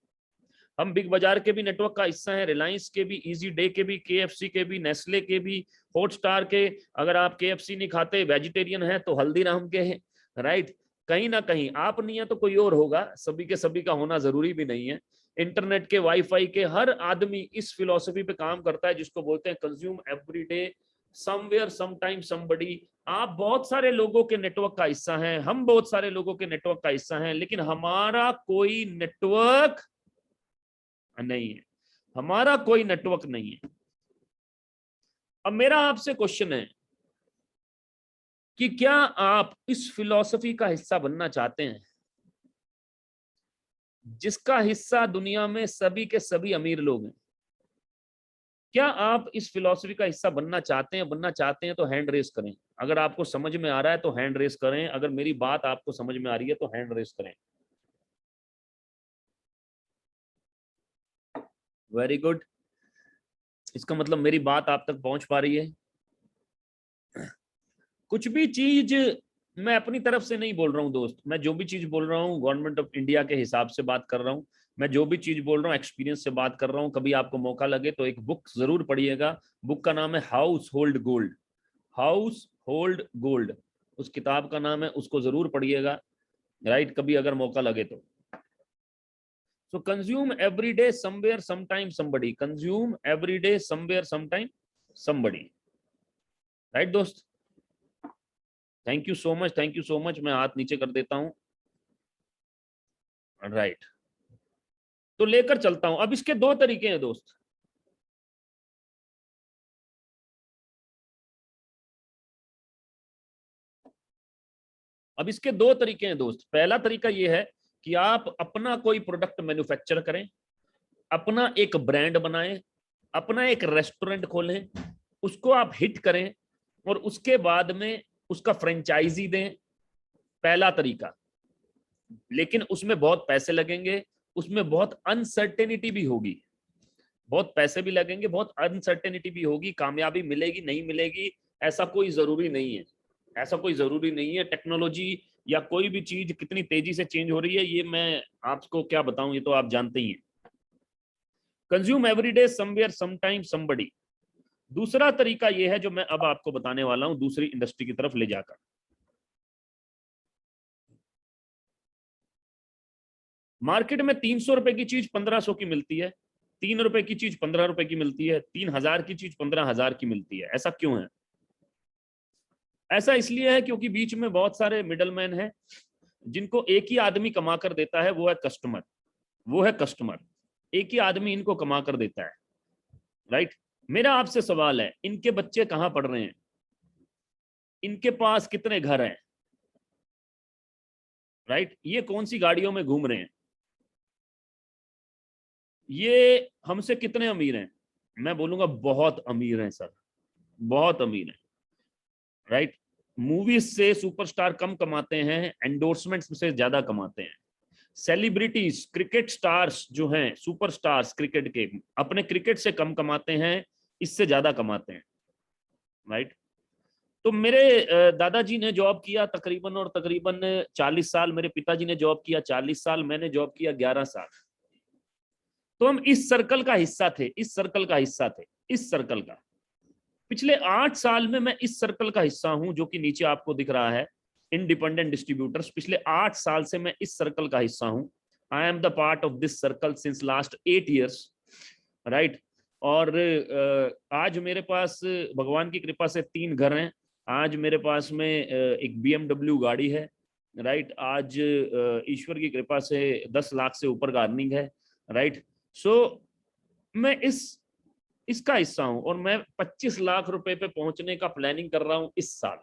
हम बिग बाजार के भी नेटवर्क का हिस्सा है, रिलायंस के भी, इजी डे के भी, केएफसी के भी, नेस्ले के भी, हॉटस्टार के। अगर आप केएफसी नहीं खाते, वेजिटेरियन है, तो हल्दीराम के हैं, राइट। कहीं ना कहीं आप नहीं है तो कोई और होगा, सभी के सभी का होना जरूरी भी नहीं है। इंटरनेट के, वाईफाई के, हर आदमी इस फिलॉसफी पे काम करता है जिसको बोलते हैं consume everyday somewhere sometime somebody. आप बहुत सारे लोगों के नेटवर्क का हिस्सा हैं, हम बहुत सारे लोगों के नेटवर्क का हिस्सा हैं, लेकिन हमारा कोई नेटवर्क नहीं है, हमारा कोई नेटवर्क नहीं है। अब मेरा आपसे क्वेश्चन है कि क्या आप इस फिलॉसफी का हिस्सा बनना चाहते हैं जिसका हिस्सा दुनिया में सभी के सभी अमीर लोग हैं? क्या आप इस फिलॉसफी का हिस्सा बनना चाहते हैं? बनना चाहते हैं तो हैंड रेस करें। अगर आपको समझ में आ रहा है तो हैंड रेस करें, अगर मेरी बात आपको समझ में आ रही है तो हैंड रेस करें। वेरी गुड, इसका मतलब मेरी बात आप तक पहुंच पा रही है। कुछ भी चीज मैं अपनी तरफ से नहीं बोल रहा हूं दोस्त, मैं जो भी चीज बोल रहा हूं गवर्नमेंट ऑफ इंडिया के हिसाब से बात कर रहा हूं। मैं जो भी चीज बोल रहा हूं एक्सपीरियंस से बात कर रहा हूं। कभी आपको मौका लगे तो एक बुक जरूर पढ़िएगा, बुक का नाम है house hold gold, house hold gold, उस किताब का नाम है, उसको जरूर पढ़िएगा, राइट, कभी अगर मौका लगे तो। So consume every day somewhere sometime somebody, consume every day somewhere sometime somebody, right दोस्त? Thank you so much, thank you so much. मैं हाथ नीचे कर देता हूं, राइट। तो लेकर चलता हूं। अब इसके दो तरीके हैं दोस्त। अब इसके दो तरीके हैं दोस्त। पहला तरीका यह है कि आप अपना कोई प्रोडक्ट मैन्युफैक्चर करें, अपना एक ब्रांड बनाएं, अपना एक रेस्टोरेंट खोलें, उसको आप हिट करें और उसके बाद में उसका फ्रेंचाइजी दें। पहला तरीका, लेकिन उसमें बहुत पैसे लगेंगे, उसमें बहुत अनसर्टेनिटी भी होगी, बहुत पैसे भी लगेंगे, बहुत अनसर्टेनिटी भी होगी। कामयाबी मिलेगी नहीं मिलेगी ऐसा कोई जरूरी नहीं है, ऐसा कोई जरूरी नहीं है। टेक्नोलॉजी या कोई भी चीज कितनी तेजी से चेंज हो रही है ये मैं आपको क्या बताऊं, ये तो आप जानते ही हैं। Consume everyday somewhere sometime somebody. दूसरा तरीका यह है जो मैं अब आपको बताने वाला हूं, दूसरी इंडस्ट्री की तरफ ले जाकर। मार्केट में 300 रुपए की चीज 1500 की मिलती है, 3 रुपए की चीज 15 रुपए की मिलती है, 3000 की चीज 15,000 की मिलती है। ऐसा क्यों है? ऐसा इसलिए है क्योंकि बीच में बहुत सारे मिडलमैन हैं जिनको एक ही आदमी कमा कर देता है, वो है कस्टमर, वो है कस्टमर। एक ही आदमी इनको कमा कर देता है, राइट। मेरा आपसे सवाल है, इनके बच्चे कहां पढ़ रहे हैं? इनके पास कितने घर हैं? राइट, ये कौन सी गाड़ियों में घूम रहे हैं? ये हमसे कितने अमीर हैं? मैं बोलूंगा बहुत अमीर हैं सर, बहुत अमीर हैं, राइट। मूवीज से सुपरस्टार कम कमाते हैं, एंडोर्समेंट्स से ज्यादा कमाते हैं। सेलिब्रिटीज, क्रिकेट स्टार्स जो हैं, सुपरस्टार्स क्रिकेट के, अपने क्रिकेट से कम कमाते हैं, इससे ज्यादा कमाते हैं, राइट। तो मेरे दादाजी ने जॉब किया तकरीबन और तकरीबन 40 साल, मेरे पिताजी ने जॉब किया 40 साल, मैंने जॉब किया 11 साल। तो हम इस सर्कल का हिस्सा थे, इस सर्कल का हिस्सा थे, इस सर्कल का। पिछले 8 साल में मैं इस सर्कल का हिस्सा हूं जो कि नीचे आपको दिख रहा है, इंडिपेंडेंट डिस्ट्रीब्यूटर्स। पिछले 8 साल से मैं इस सर्कल का हिस्सा हूं। I am the part of this circle since last 8 years, right. और आज मेरे पास भगवान की कृपा से 3 घर हैं। आज मेरे पास में एक BMW गाड़ी है, राइट। आज ईश्वर की कृपा से 10 लाख से ऊपर का अर्निंग है, राइट। सो मैं इसका हिस्सा हूं और मैं 25 लाख रुपए पे पहुंचने का प्लानिंग कर रहा हूं इस साल,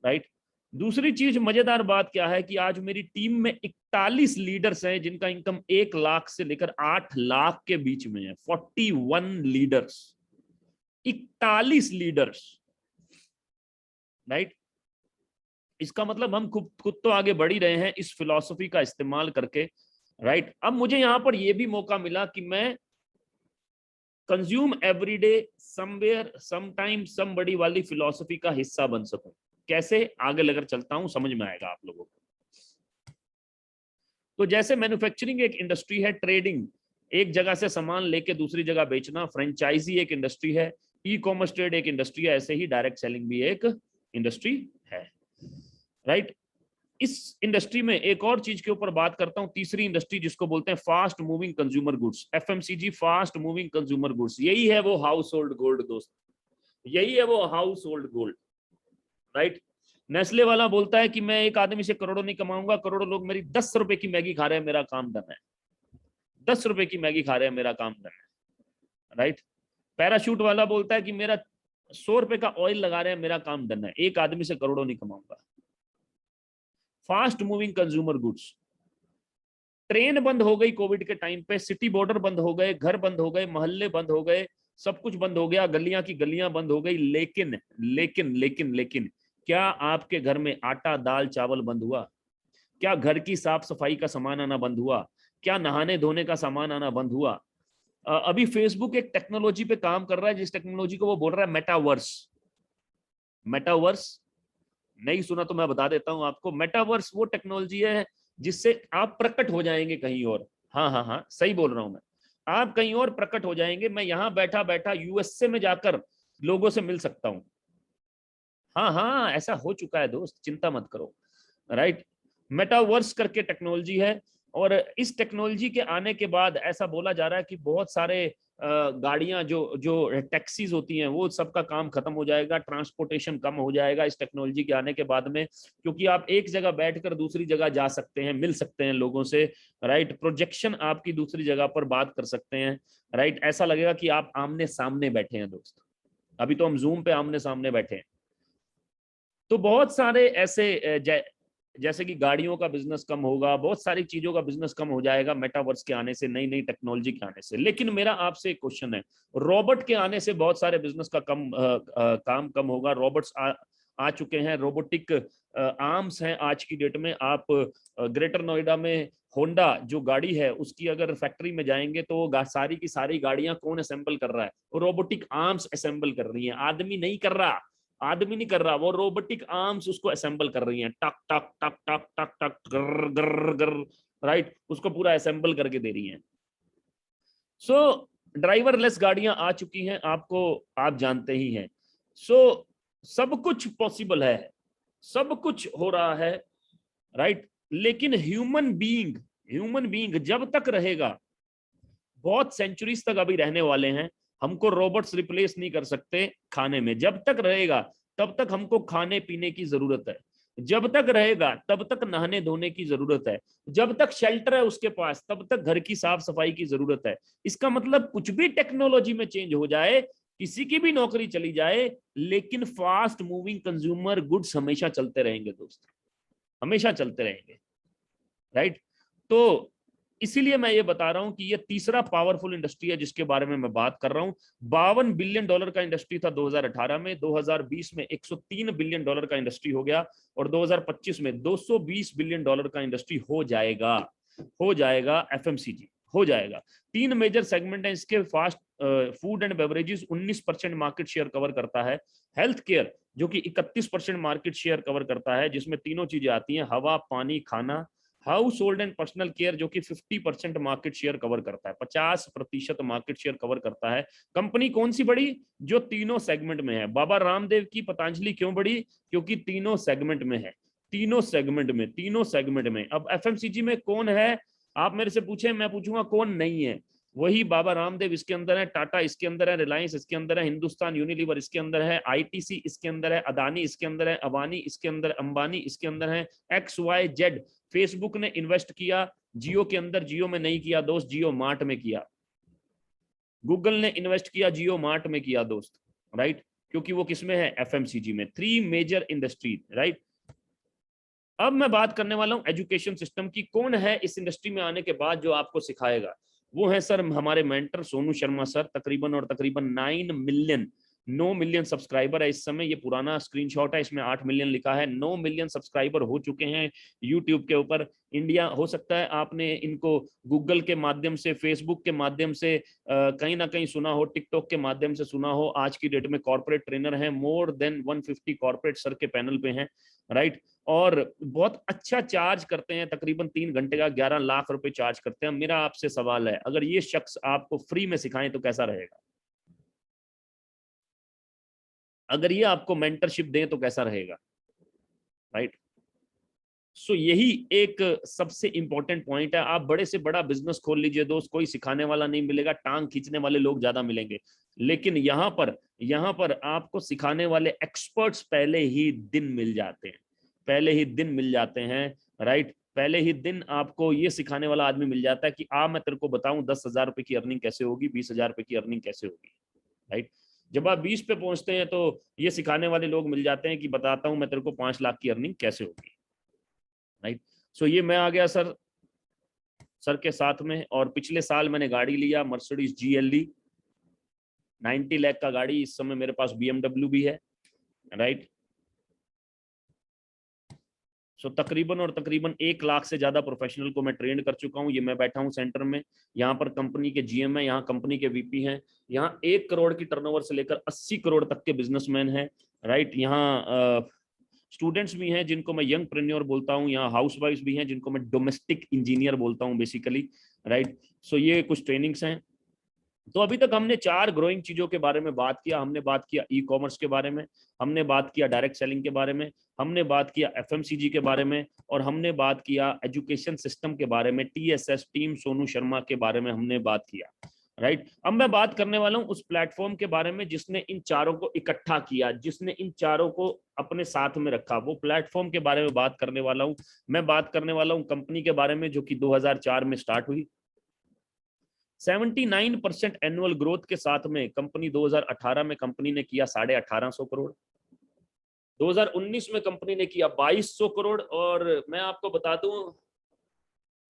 राइट। दूसरी चीज मजेदार बात क्या है कि आज मेरी टीम में 41 लीडर्स हैं जिनका इनकम 1 लाख से लेकर 8 लाख के बीच में है। 41 लीडर्स, 41 लीडर्स, राइट। इसका मतलब हम खुद तो आगे बढ़ ही रहे हैं इस फिलॉसफी का इस्तेमाल करके, राइट। अब मुझे यहां पर यह भी मौका मिला कि मैं consume everyday somewhere sometime somebody वाली फिलॉसफी का हिस्सा बन सकूं। कैसे, आगे लेकर चलता हूं, समझ में आएगा आप लोगों को। तो जैसे मैन्युफैक्चरिंग एक इंडस्ट्री है, ट्रेडिंग एक जगह से सामान लेके दूसरी जगह बेचना, फ्रेंचाइजी एक इंडस्ट्री है, ई कॉमर्स ट्रेड एक इंडस्ट्री है, ऐसे ही डायरेक्ट सेलिंग भी एक इंडस्ट्री है, राइट। इस इंडस्ट्री में एक और चीज के ऊपर बात करता हूं, तीसरी इंडस्ट्री जिसको बोलते हैं fast moving consumer goods, FMCG, fast moving consumer goods. यही है वो हाउस होल्ड गोल्ड दोस्त, यही है वो house hold gold, right. Nestle वाला बोलता है कि मैं एक आदमी से करोड़ों नहीं कमाऊंगा, करोड़ों लोग मेरी 10 रुपए की मैगी खा रहे हैं, मेरा काम डन है। 10 रुपए की मैगी खा रहे हैं, मेरा काम डन है, राइट। पैराशूट वाला बोलता है कि मेरा 100 रुपए का ऑयल लगा रहे हैं, मेरा काम डन है, एक आदमी से करोड़ों नहीं कमाऊंगा। Fast moving consumer goods, train बंद हो गई कोविड के टाइम पे, सिटी बॉर्डर बंद हो गए, घर बंद हो गए, मोहल्ले बंद हो गए, सब कुछ बंद हो गया, गलियां की गलियां बंद हो गई, लेकिन लेकिन लेकिन लेकिन क्या आपके घर में आटा दाल चावल बंद हुआ? क्या घर की साफ सफाई का सामान आना बंद हुआ? क्या नहाने धोने का सामान आना बंद हुआ? अभी फेसबुक एक टेक्नोलॉजी पे काम कर रहा है, जिस टेक्नोलॉजी को वो बोल रहा है मेटावर्स। मेटावर्स नहीं सुना तो मैं बता देता हूं आपको। मेटावर्स वो टेक्नोलॉजी है जिससे आप प्रकट हो जाएंगे कहीं और। हाँ हाँ हाँ, सही बोल रहा हूं मैं, आप कहीं और प्रकट हो जाएंगे। मैं यहां बैठा बैठा यूएसए में जाकर लोगों से मिल सकता हूं। हाँ हाँ, ऐसा हो चुका है दोस्त, चिंता मत करो, राइट। मेटावर्स करके टेक्नोलॉजी है, और इस टेक्नोलॉजी के आने के बाद ऐसा बोला जा रहा है कि बहुत सारे गाड़ियां जो जो टैक्सीज होती हैं वो सबका काम खत्म हो जाएगा, ट्रांसपोर्टेशन कम हो जाएगा इस टेक्नोलॉजी के आने के बाद में, क्योंकि आप एक जगह बैठकर दूसरी जगह जा सकते हैं, मिल सकते हैं लोगों से, राइट। प्रोजेक्शन आपकी दूसरी जगह पर बात कर सकते हैं, राइट। ऐसा लगेगा कि आप आमने सामने बैठे हैं दोस्त। अभी तो हम जूम पे आमने सामने बैठे हैं। तो बहुत सारे ऐसे जैसे कि गाड़ियों का बिजनेस कम होगा, बहुत सारी चीजों का बिजनेस कम हो जाएगा मेटावर्स के आने से, नई नई टेक्नोलॉजी के आने से। लेकिन मेरा आपसे एक क्वेश्चन है, रोबोट के आने से बहुत सारे बिजनेस का काम कम होगा। रोबोट्स आ चुके हैं, रोबोटिक आर्म्स हैं आज की डेट में। आप ग्रेटर नोएडा में होंडा जो गाड़ी है उसकी अगर फैक्ट्री में जाएंगे तो सारी की सारी गाड़ियां कौन असेंबल कर रहा है? रोबोटिक आर्म्स असेंबल कर रही हैं, आदमी नहीं कर रहा, आदमी नहीं कर रहा, वो रोबोटिक आर्म्स उसको असेंबल कर रही हैं, टक टक टक टक टक टक गर गर गर, राइट, उसको पूरा असेंबल करके दे रही हैं। सो ड्राइवरलेस गाड़ियां आ चुकी हैं, आपको आप जानते ही हैं। सो सब कुछ पॉसिबल है, सब कुछ हो रहा है, राइट। लेकिन ह्यूमन बीइंग जब तक रहेगा, बहुत सेंचुरीज तक अभी रहने वाले हैं, हमको रोबोट्स रिप्लेस नहीं कर सकते खाने में। जब तक रहेगा तब तक हमको खाने पीने की जरूरत है, जब तक रहेगा तब तक नहाने धोने की जरूरत है, जब तक शेल्टर है उसके पास तब तक घर की साफ सफाई की जरूरत है। इसका मतलब कुछ भी टेक्नोलॉजी में चेंज हो जाए, किसी की भी नौकरी चली जाए, लेकिन फास्ट मूविंग कंज्यूमर गुड्स हमेशा चलते रहेंगे दोस्त, हमेशा चलते रहेंगे, राइट। तो इसीलिए मैं ये बता रहा हूं कि ये तीसरा पावरफुल इंडस्ट्री है जिसके बारे में मैं बात कर रहा हूं। $52 बिलियन का इंडस्ट्री था 2018 में, 2020 में $103 बिलियन का इंडस्ट्री हो गया, और 2025 में $220 बिलियन का इंडस्ट्री हो जाएगा एफएमसीजी, हो जाएगा। 3 मेजर सेगमेंट है इसके, fast food and beverages 19% market share cover करता है, हेल्थ केयर जो कि 31% मार्केट शेयर कवर करता है, जिसमें तीनों चीजें आती हैं, हवा पानी खाना, house hold and personal care जो कि 50% मार्केट शेयर कवर करता है, 50% मार्केट शेयर कवर करता है। कंपनी कौन सी बड़ी? जो तीनों सेगमेंट में है। बाबा रामदेव की पतंजलि क्यों बड़ी? क्योंकि तीनों सेगमेंट में है, तीनों सेगमेंट में। अब एफएमसीजी में कौन है? आप मेरे से पूछे, मैं पूछूंगा कौन नहीं है। वही बाबा रामदेव इसके अंदर है, टाटा इसके अंदर है, रिलायंस इसके अंदर है, हिंदुस्तान यूनिलीवर इसके अंदर है, आईटीसी इसके अंदर है, अदानी इसके अंदर है, अबानी इसके अंदर, अंबानी इसके अंदर है, XYZ। फेसबुक ने इन्वेस्ट किया जियो के अंदर, जियो में नहीं किया दोस्त, जियो मार्ट में किया। गूगल ने इन्वेस्ट किया जियो मार्ट में किया दोस्त, राइट, क्योंकि वो किसमें है? एफएमसीजी में। 3 मेजर इंडस्ट्री, राइट। अब मैं बात करने वाला हूं एजुकेशन सिस्टम की। कौन है इस इंडस्ट्री में आने के बाद जो आपको सिखाएगा? वो है सर हमारे मेंटर सोनू शर्मा सर। तकरीबन 9 मिलियन सब्सक्राइबर है इस समय। ये पुराना स्क्रीनशॉट है, इसमें 8 मिलियन लिखा है। 9 मिलियन सब्सक्राइबर हो चुके हैं यूट्यूब के ऊपर। इंडिया, हो सकता है आपने इनको गूगल के माध्यम से, फेसबुक के माध्यम से कहीं ना कहीं सुना हो, टिकटॉक के माध्यम से सुना हो। आज की डेट में कॉर्पोरेट ट्रेनर हैं, मोर देन 150 कॉर्पोरेट सर के पैनल पे हैं, राइट। और बहुत अच्छा चार्ज करते हैं, तकरीबन 3 घंटे का 11 लाख रुपए चार्ज करते हैं। मेरा आपसे सवाल है, अगर ये शख्स आपको फ्री में सिखाएं तो कैसा रहेगा? अगर ये आपको मेंटरशिप दें तो कैसा रहेगा, राइट? सो यही एक सबसे इंपॉर्टेंट पॉइंट है। आप बड़े से बड़ा बिजनेस खोल लीजिए दोस्त, कोई सिखाने वाला नहीं मिलेगा, टांग खींचने वाले लोग ज्यादा मिलेंगे। लेकिन यहाँ पर आपको सिखाने वाले एक्सपर्ट्स पहले ही दिन मिल जाते हैं, पहले ही दिन मिल जाते हैं, राइट। पहले ही दिन आपको ये सिखाने वाला आदमी मिल जाता है कि मैं तेरे को बताऊं 10,000 रुपए की अर्निंग कैसे होगी, 20,000 रुपए की अर्निंग कैसे होगी, राइट। जब आप 20 पे पहुंचते हैं तो ये सिखाने वाले लोग मिल जाते हैं कि बताता हूं मैं तेरे को 5 लाख की अर्निंग कैसे होगी, राइट। सो ये मैं आ गया सर के साथ में। और पिछले साल मैंने गाड़ी लिया मर्सिडीज GLE 90 लाख का गाड़ी। इस समय मेरे पास BMW भी है, राइट। सो तकरीबन 1 लाख से ज्यादा प्रोफेशनल को मैं ट्रेन कर चुका हूँ। ये मैं बैठा हूँ सेंटर में, यहाँ पर कंपनी के GM है, यहाँ कंपनी के VP हैं, यहाँ 1 करोड़ की टर्नओवर से लेकर 80 करोड़ तक के बिजनेसमैन हैं, राइट। यहाँ स्टूडेंट्स भी हैं जिनको मैं यंग प्रेन्योर बोलता हूँ, यहाँ हाउस वाइफ भी हैं जिनको मैं डोमेस्टिक इंजीनियर बोलता हूँ बेसिकली, राइट। सो ये कुछ ट्रेनिंग्स हैं। तो अभी तक हमने 4 ग्रोइंग चीजों के बारे में बात किया। हमने बात किया ई-कॉमर्स के बारे में, हमने बात किया डायरेक्ट सेलिंग के बारे में, हमने बात किया FMCG के बारे में, और हमने बात किया एजुकेशन सिस्टम के बारे में, TSS टीम सोनू शर्मा के बारे में हमने बात किया, राइट। अब मैं बात करने वाला हूं उस प्लेटफॉर्म के बारे में जिसने इन चारों को इकट्ठा किया, जिसने इन चारों को अपने साथ में रखा। वो प्लेटफॉर्म के बारे में बात करने वाला हूं। मैं बात करने वाला हूं कंपनी के बारे में जो कि 2004 में स्टार्ट हुई। 79% एनुअल ग्रोथ के साथ में कंपनी 2018 में कंपनी ने किया 1850 करोड़, 2019 में कंपनी ने किया 2200 करोड़। और मैं आपको बता दूं,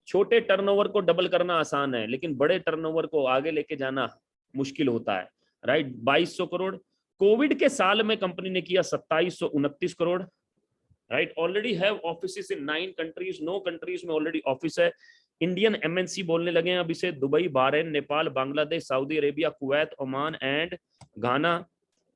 छोटे टर्नओवर को डबल करना आसान है, लेकिन बड़े टर्नओवर को आगे लेके जाना मुश्किल होता है, राइट। 2200 करोड़। कोविड के साल में कंपनी ने किया 2729 crore, right. Already have offices in 9 countries, 9 countries में ऑलरेडी ऑफिस है। इंडियन MNC बोलने लगे हैं अब इसे। Dubai, Bahrain, Nepal, Bangladesh, Saudi Arabia, Kuwait, Oman and Ghana,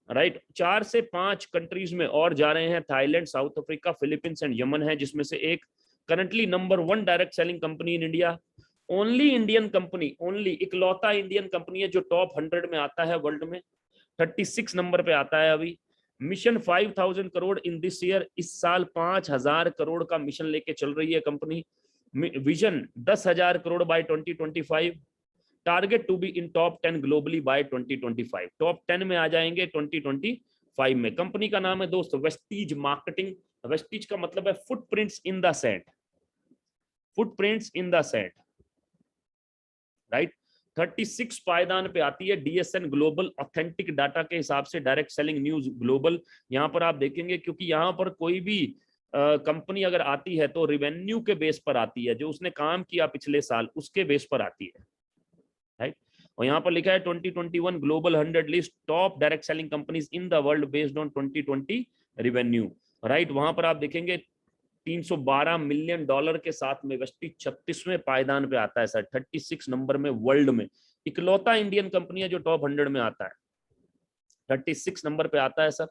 right. 4 से 5 कंट्रीज में और जा रहे हैं। Thailand, south Africa, Philippines and Yemen है, जिसमें से एक currently number 1 direct selling company in India. Only Indian company, only इकलौता इंडियन कंपनी है जो टॉप 100 में आता है वर्ल्ड में। 36 नंबर पे आता है अभी। Mission 5000 crore in this year. इस साल 5000 करोड़ का मिशन लेके चल रही है company. Vision 10,000 crore by 2025। Target to be in top 10 globally by 2025। Top 10 में आ जाएंगे 2025 में। कंपनी का नाम है दोस्त वेस्टीज मार्केटिंग। वेस्टीज का मतलब है footprints in the sand, footprints in the sand, right. 36 पायदान पे आती है DSN ग्लोबल ऑथेंटिक डाटा के हिसाब से, डायरेक्ट सेलिंग न्यूज ग्लोबल। यहाँ पर आप देखेंगे, क्योंकि यहाँ पर कोई भी कंपनी अगर आती है तो रिवेन्यू के बेस पर आती है, जो उसने काम किया पिछले साल उसके बेस पर आती है, राइट। और यहाँ पर लिखा है 2021 global 100 list top direct selling companies in the world based on 2020 revenue, right. वहां पर आप देखेंगे 312 मिलियन डॉलर के साथ में वेस्टीज 36वें पायदान पे आता है सर, 36 नंबर में वर्ल्ड में। इकलौता इंडियन कंपनी है जो टॉप 100 में आता है, 36 नंबर पे आता है सर।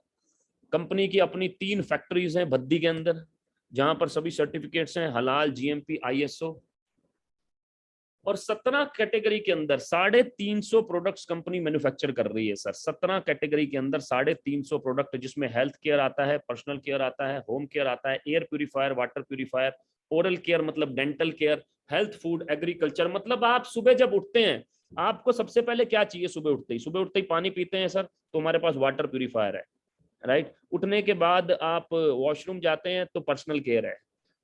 कंपनी की अपनी 3 फैक्ट्रीज हैं भद्दी के अंदर, जहां पर सभी सर्टिफिकेट्स हैं हलाल, GMP, ISO। और 17 कैटेगरी के अंदर 350 प्रोडक्ट्स कंपनी मैन्युफैक्चर कर रही है सर। 17 कैटेगरी के अंदर 350 प्रोडक्ट, जिसमें हेल्थ केयर आता है, पर्सनल केयर आता है, होम केयर आता है, air purifier, water purifier, oral care मतलब dental care, health, food, agriculture. मतलब आप सुबह जब उठते हैं, आपको सबसे पहले क्या चाहिए? सुबह उठते ही पानी पीते हैं सर, तो हमारे पास वाटर प्यूरिफायर है, राइट। उठने के बाद आप वॉशरूम जाते हैं तो पर्सनल केयर है,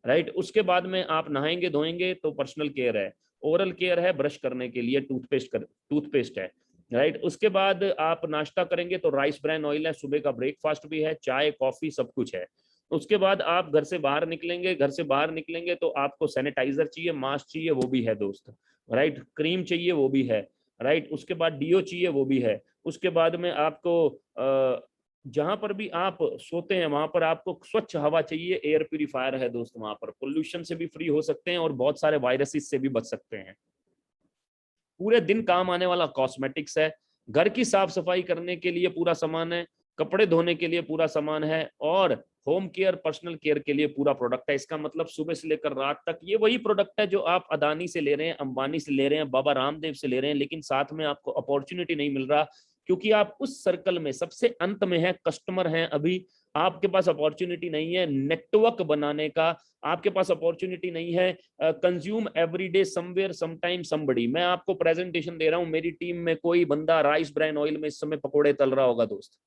राइट। उसके बाद में आप नहाएंगे धोएंगे तो पर्सनल केयर है। ओरल केयर है, ब्रश करने के लिए टूथपेस्ट है, राइट। उसके बाद आप नाश्ता करेंगे तो राइस ब्रान ऑयल है, सुबह का ब्रेकफास्ट भी है, चाय कॉफी सब कुछ है। उसके बाद आप घर से बाहर निकलेंगे, घर से बाहर निकलेंगे तो आपको सैनिटाइजर चाहिए, मास्क चाहिए, वो भी है दोस्त, राइट, क्रीम चाहिए, वो भी है, राइट, उसके बाद डीओ चाहिए, वो भी है। उसके बाद में आपको जहां पर भी आप सोते हैं वहां पर आपको स्वच्छ हवा चाहिए, एयर प्यूरिफायर है दोस्त, वहां पर पोल्यूशन से भी फ्री हो सकते हैं और बहुत सारे वायरसेस से भी बच सकते हैं। पूरे दिन काम आने वाला कॉस्मेटिक्स है, घर की साफ सफाई करने के लिए पूरा सामान है, कपड़े धोने के लिए पूरा सामान है, और होम केयर पर्सनल केयर के लिए पूरा प्रोडक्ट है। इसका मतलब सुबह से लेकर रात तक ये वही प्रोडक्ट है जो आप अदानी से ले रहे हैं, अंबानी से ले रहे हैं, बाबा रामदेव से ले रहे हैं, लेकिन साथ में आपको अपॉर्चुनिटी नहीं मिल रहा क्योंकि आप उस सर्कल में सबसे अंत में है, कस्टमर हैं अभी, आपके पास अपॉर्चुनिटी नहीं है नेटवर्क बनाने का, आपके पास अपॉर्चुनिटी नहीं है consume everyday somewhere sometime somebody. मैं आपको प्रेजेंटेशन दे रहा हूं, मेरी टीम में कोई बंदा राइस ब्राइन ऑयल में इस समय पकोड़े तल रहा होगा दोस्त,